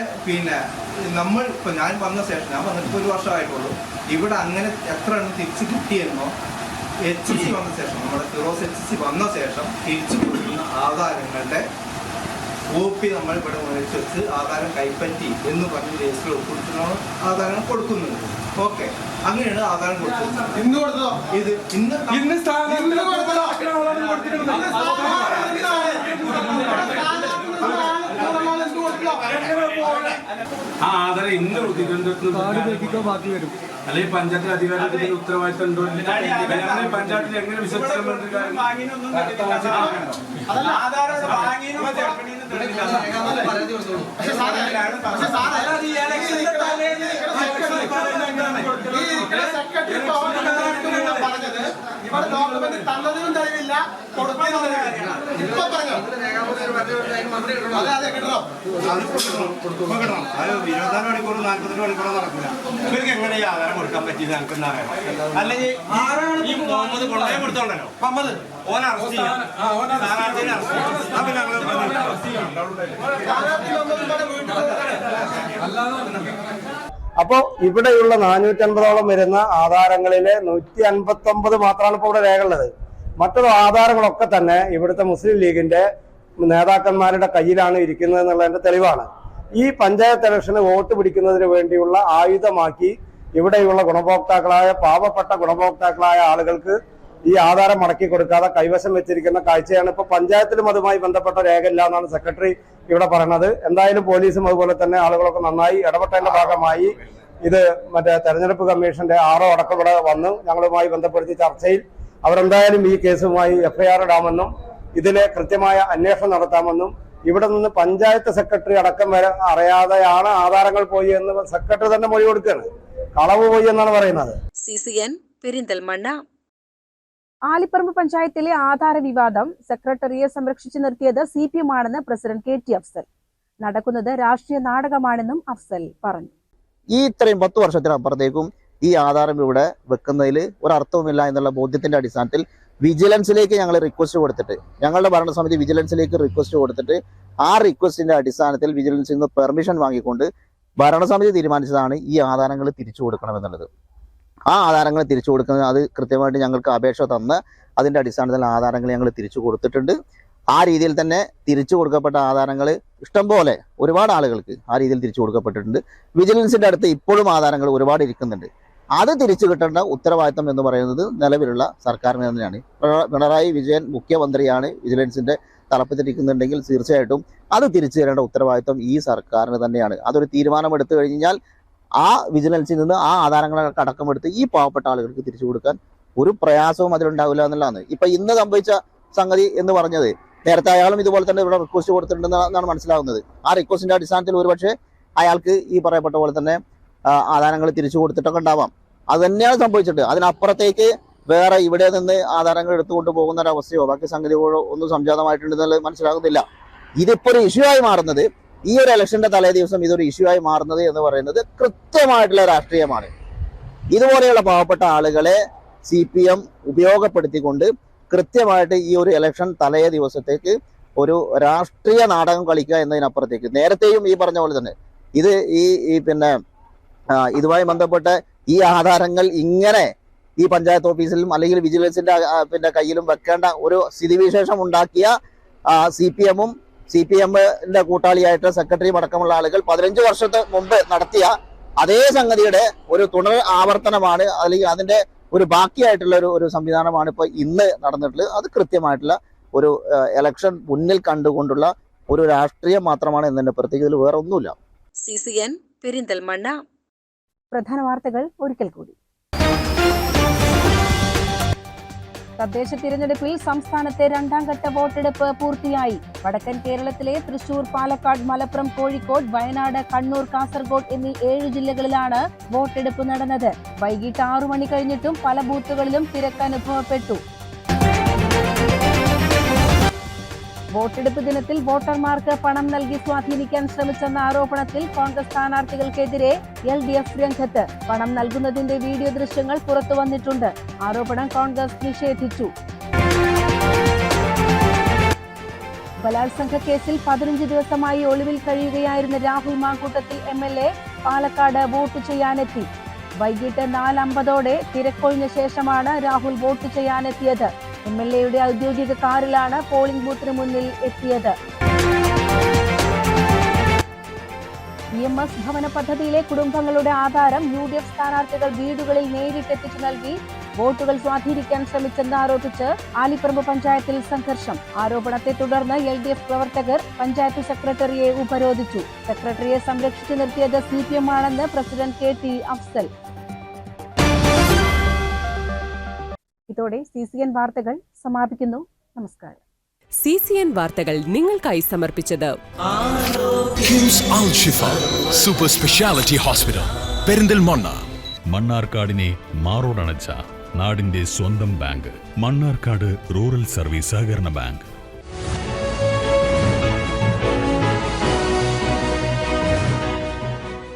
നമ്മൾ ഇപ്പോൾ ഞാൻ വന്ന ശേഷം, ഞാൻ വന്നിട്ട് 1 വർഷമായിട്ടുള്ളൂ. ഇവിടെ അങ്ങനെ എത്ര എണ്ണം തിരിച്ച് കിട്ടിയെന്നോ HC വന്ന ശേഷം, നമ്മുടെ ഫിറോസ് HC വന്ന ശേഷം തിരിച്ചു കൊടുക്കുന്ന ആധാരങ്ങളുടെ കോപ്പി നമ്മൾ ഇവിടെ മേടിച്ച് വെച്ച് ആധാരം കൈപ്പറ്റി എന്ന് പറഞ്ഞ് രജിസ്റ്റർ ഒപ്പിട്ടാണ് ആധാരങ്ങൾ കൊടുക്കുന്നത്. ഓക്കെ, അങ്ങനെയാണ് ആധാരം കൊടുത്തത്. ഇന്ന് കൊടുത്തതോ? ഇത് ഇന്ന് ആ ആധാരം ഇന്ന് ബാക്കി വരും. അല്ലെങ്കിൽ പഞ്ചായത്തിൽ അധികാരത്തിന്റെ ഉത്തരവാദിത്തം ഉണ്ടോ? പഞ്ചായത്തിൽ എങ്ങനെ വിശ്വസിക്കാൻ തന്നതിനും തെളിവില്ല, ഇപ്പൊ പറഞ്ഞു 24 മണിക്കൂർ 48 മണിക്കൂർ നടക്കില്ല. ഇവർക്ക് എങ്ങനെ ഈ ആധാരം കൊടുക്കാൻ പറ്റിയത് ഞങ്ങൾക്ക് അറിയാം. അല്ലെങ്കിൽ ഈ മുഹമ്മദ് കൊള്ളയെ കൊടുത്തോണ്ടല്ലോ, മുഹമ്മദ് ഓനെ അറസ്റ്റ് ചെയ്യാം, സ്ഥാനാർത്ഥിനെ അറസ്റ്റ് ചെയ്യാം. അപ്പൊ ഞങ്ങൾ അപ്പോൾ ഇവിടെയുള്ള 450ഓളം വരുന്ന ആധാരങ്ങളിലെ 159 മാത്രമാണ് ഇപ്പോൾ ഇവിടെ രേഖയുള്ളത്. മറ്റുള്ള ആധാരങ്ങളൊക്കെ തന്നെ ഇവിടുത്തെ മുസ്ലിം ലീഗിന്റെ നേതാക്കന്മാരുടെ കയ്യിലാണ് ഇരിക്കുന്നത് എന്നുള്ളതിന്റെ തെളിവാണ്. ഈ പഞ്ചായത്ത് ഇലക്ഷന് വോട്ട് പിടിക്കുന്നതിന് വേണ്ടിയുള്ള ആയുധമാക്കി ഇവിടെയുള്ള ഗുണഭോക്താക്കളായ പാവപ്പെട്ട ഗുണഭോക്താക്കളായ ആളുകൾക്ക് ഈ ആധാരം മടക്കി കൊടുക്കാതെ കൈവശം വെച്ചിരിക്കുന്ന കാഴ്ചയാണ്. ഇപ്പോൾ പഞ്ചായത്തിലും അതുമായി ബന്ധപ്പെട്ട രേഖയില്ല എന്നാണ് സെക്രട്ടറി ഇവിടെ പറയുന്നത്. എന്തായാലും പോലീസും അതുപോലെ തന്നെ ആളുകളൊക്കെ നന്നായി ഇടപെട്ടതിന്റെ ഭാഗമായി ഇത് തെരഞ്ഞെടുപ്പ് കമ്മീഷന്റെ RO അടക്കം ഇവിടെ വന്ന് ഞങ്ങളുമായി ബന്ധപ്പെടുത്തി ചർച്ചയിൽ അവരെന്തായാലും ഈ കേസുമായി FIR ഇടാമെന്നും ഇതിലെ കൃത്യമായ അന്വേഷണം നടത്താമെന്നും ഇവിടെ നിന്ന് പഞ്ചായത്ത് സെക്രട്ടറി അടക്കം വരെ അറിയാതെയാണ് ആധാരങ്ങൾ പോയി എന്ന് സെക്രട്ടറി തന്നെ മൊഴി കൊടുക്കുകയാണ്. കളവ് പോയി എന്നാണ് പറയുന്നത്. CCN പെരിന്തൽമണ്ണ. ആലിപ്പറമ്പ് പഞ്ചായത്തിലെ ആധാര വിവാദം സെക്രട്ടറിയെ സംരക്ഷിച്ചു നിർത്തിയത് CPM ആണെന്ന് പ്രസിഡന്റ് KT അഫ്സൽ. നടക്കുന്നത് രാഷ്ട്രീയ നാടകമാണെന്നും അഫ്സൽ പറഞ്ഞു. ഈ ഇത്രയും 10 വർഷത്തിനപ്പുറത്തേക്കും ഈ ആധാരം ഇവിടെ വെക്കുന്നതിൽ ഒരർത്ഥവുമില്ല എന്നുള്ള ബോധ്യത്തിന്റെ അടിസ്ഥാനത്തിൽ വിജിലൻസിലേക്ക് ഞങ്ങൾ റിക്വസ്റ്റ് കൊടുത്തിട്ട്, ഞങ്ങളുടെ ഭരണസമിതി വിജിലൻസിലേക്ക് റിക്വസ്റ്റ് കൊടുത്തിട്ട് ആ റിക്വസ്റ്റിന്റെ അടിസ്ഥാനത്തിൽ വിജിലൻസിൽ നിന്ന് പെർമിഷൻ വാങ്ങിക്കൊണ്ട് ഭരണസമിതി തീരുമാനിച്ചതാണ് ഈ ആധാരങ്ങൾ തിരിച്ചു കൊടുക്കണമെന്നുള്ളത്. ആ ആധാരങ്ങൾ തിരിച്ചു കൊടുക്കുന്നത് അത് കൃത്യമായിട്ട് ഞങ്ങൾക്ക് അപേക്ഷ തന്ന് അതിന്റെ അടിസ്ഥാനത്തിൽ ആധാരങ്ങൾ ഞങ്ങൾ തിരിച്ചു കൊടുത്തിട്ടുണ്ട്. ആ രീതിയിൽ തന്നെ തിരിച്ചു കൊടുക്കപ്പെട്ട ആധാരങ്ങൾ ഇഷ്ടംപോലെ ഒരുപാട് ആളുകൾക്ക് ആ രീതിയിൽ തിരിച്ചു കൊടുക്കപ്പെട്ടിട്ടുണ്ട്. വിജിലൻസിന്റെ അടുത്ത് ഇപ്പോഴും ആധാരങ്ങൾ ഒരുപാട് ഇരിക്കുന്നുണ്ട്. അത് തിരിച്ചു കിട്ടേണ്ട ഉത്തരവാദിത്തം എന്ന് പറയുന്നത് നിലവിലുള്ള സർക്കാരിന് തന്നെയാണ്. പിണറായി വിജയൻ മുഖ്യമന്ത്രിയാണ് വിജിലൻസിന്റെ തലപ്പത്തിരിക്കുന്നുണ്ടെങ്കിൽ തീർച്ചയായിട്ടും അത് തിരിച്ചു തരേണ്ട ഉത്തരവാദിത്തം ഈ സർക്കാരിന് തന്നെയാണ്. അതൊരു തീരുമാനമെടുത്തു കഴിഞ്ഞാൽ ആ വിജിലൻസിൽ നിന്ന് ആ ആധാരങ്ങളൊക്കെ അടക്കമെടുത്ത് ഈ പാവപ്പെട്ട ആളുകൾക്ക് തിരിച്ചു കൊടുക്കാൻ ഒരു പ്രയാസവും അതിലുണ്ടാവില്ല എന്നുള്ളതാണ്. ഇപ്പൊ ഇന്ന് സംഭവിച്ച സംഗതി എന്ന് പറഞ്ഞത് നേരത്തെ അയാളും ഇതുപോലെ തന്നെ ഇവിടെ റിക്വസ്റ്റ് കൊടുത്തിട്ടുണ്ടെന്നാണ് മനസ്സിലാവുന്നത്. ആ റിക്വസ്റ്റിന്റെ അടിസ്ഥാനത്തിൽ ഒരുപക്ഷെ അയാൾക്ക് ഈ പറയപ്പെട്ട പോലെ തന്നെ ആധാരങ്ങൾ തിരിച്ചു കൊടുത്തിട്ടൊക്കെ ഉണ്ടാവാം. അത് തന്നെയാണ് സംഭവിച്ചിട്ട്. അതിനപ്പുറത്തേക്ക് വേറെ ഇവിടെ നിന്ന് ആധാരങ്ങൾ എടുത്തുകൊണ്ട് പോകുന്ന ഒരു അവസ്ഥയോ ബാക്കി സംഗതികളോ ഒന്നും സംജാതമായിട്ടുണ്ടെന്നുള്ളത് മനസ്സിലാകുന്നില്ല. ഇതിപ്പോ ഒരു ഇഷ്യൂ ആയി മാറുന്നത്, ഈ ഒരു ഇലക്ഷന്റെ തലേ ദിവസം ഇതൊരു ഇഷ്യൂ ആയി മാറുന്നത് എന്ന് പറയുന്നത് കൃത്യമായിട്ടുള്ള രാഷ്ട്രീയമാണ്. ഇതുപോലെയുള്ള പാവപ്പെട്ട ആളുകളെ CPM ഉപയോഗപ്പെടുത്തിക്കൊണ്ട് കൃത്യമായിട്ട് ഈ ഒരു ഇലക്ഷൻ തലേ ദിവസത്തേക്ക് ഒരു രാഷ്ട്രീയ നാടകം കളിക്കുക എന്നതിനപ്പുറത്തേക്ക് നേരത്തെയും ഈ പറഞ്ഞ പോലെ തന്നെ ഇത് ഈ പിന്നെ ഇതുമായി ബന്ധപ്പെട്ട് ഈ ആധാരങ്ങൾ ഇങ്ങനെ ഈ പഞ്ചായത്ത് ഓഫീസിലും അല്ലെങ്കിൽ വിജിലൻസിന്റെ പിന്നെ കയ്യിലും വെക്കേണ്ട ഒരു സ്ഥിതിവിശേഷം ഉണ്ടാക്കിയ CPM-ഉം CPM-ന്റെ കൂട്ടാളിയായിട്ട് സെക്രട്ടറിയും അടക്കമുള്ള ആളുകൾ 15 വർഷത്തെ മുമ്പ് നടത്തിയ അതേ സംഗതിയുടെ ഒരു തുടർ ആവർത്തനമാണ്, അല്ലെങ്കിൽ അതിന്റെ ഒരു ബാക്കിയായിട്ടുള്ള ഒരു സംവിധാനമാണ് ഇപ്പൊ ഇന്ന് നടന്നിട്ടുള്ളത്. അത് കൃത്യമായിട്ടുള്ള ഒരു ഇലക്ഷൻ മുന്നിൽ കണ്ടുകൊണ്ടുള്ള ഒരു രാഷ്ട്രീയം മാത്രമാണ് എന്നതിന്റെ പ്രത്യേകത, ഇതിൽ വേറെ ഒന്നുമില്ല. CCN പെരിന്തൽമണ്ണ. പ്രധാന വാർത്തകൾ ഒരിക്കൽ കൂടി. തദ്ദേശ തിരഞ്ഞെടുപ്പിൽ സംസ്ഥാനത്തെ 2ാം ഘട്ട വോട്ടെടുപ്പ് പൂർത്തിയായി. വടക്കൻ കേരളത്തിലെ തൃശൂർ, പാലക്കാട്, മലപ്പുറം, കോഴിക്കോട്, വയനാട്, കണ്ണൂർ, കാസർഗോഡ് എന്നീ 7 ജില്ലകളിലാണ് വോട്ടെടുപ്പ് നടന്നത്. വൈകിട്ട് 6 മണി കഴിഞ്ഞിട്ടും പല ബൂത്തുകളിലും തിരക്ക് അനുഭവപ്പെട്ടു. വോട്ടെടുപ്പ് ദിനത്തിൽ വോട്ടർമാർക്ക് പണം നൽകി സ്വാധീനിക്കാൻ ശ്രമിച്ചെന്ന ആരോപണത്തിൽ കോൺഗ്രസ് സ്ഥാനാർത്ഥികൾക്കെതിരെ LDF രംഗത്ത്. പണം നൽകുന്നതിന്റെ വീഡിയോ ദൃശ്യങ്ങൾ പുറത്തു വന്നിട്ടുണ്ട്. ആരോപണം കോൺഗ്രസ് നിഷേധിച്ചു. ബലാത്സംഗ കേസിൽ 15 ദിവസമായി ഒളിവിൽ കഴിയുകയായിരുന്ന രാഹുൽ മാങ്കൂട്ടത്തിൽ MLA പാലക്കാട് വോട്ട് ചെയ്യാനെത്തി. വൈകിട്ട് 4:50 തിരക്കൊഴിഞ്ഞ ശേഷമാണ് രാഹുൽ വോട്ട് ചെയ്യാനെത്തിയത്. MLA-യുടെ ഔദ്യോഗിക കാറിലാണ് പോളിംഗ് ബൂത്തിന് മുന്നിൽ എത്തിയത്. EMS ഭവന പദ്ധതിയിലെ കുടുംബങ്ങളുടെ ആധാരം UDF സ്ഥാനാർത്ഥികൾ വീടുകളിൽ നേരിട്ടെത്തിച്ചു നൽകി വോട്ടുകൾ സ്വാധീനിക്കാൻ ശ്രമിച്ചെന്ന് ആരോപിച്ച് ആലിപ്പറമ്പ് പഞ്ചായത്തിൽ സംഘർഷം. ആരോപണത്തെ തുടർന്ന് LDF പ്രവർത്തകർ പഞ്ചായത്ത് സെക്രട്ടറിയെ ഉപരോധിച്ചു. സെക്രട്ടറിയെ സംരക്ഷിച്ചു നിർത്തിയത് CPM ആണെന്ന് പ്രസിഡന്റ് KT അഫ്സൽ. ഇതോടെ CCN വാർത്തകൾ സമാപിക്കുന്നു. നമസ്കാരം. CCN വാർത്തകൾ നിങ്ങൾക്കായി സമർപ്പിച്ചത് സൂപ്പർ സ്പെഷ്യാലിറ്റി ഹോസ്പിറ്റൽ പെരിന്തൽമണ്ണ. മണ്ണാർക്കാടിനെ മാറോടണച്ച നാടിന്റെ സ്വന്തം ബാങ്ക്, മണ്ണാർക്കാട് റൂറൽ സർവീസ് സഹകരണ ബാങ്ക്.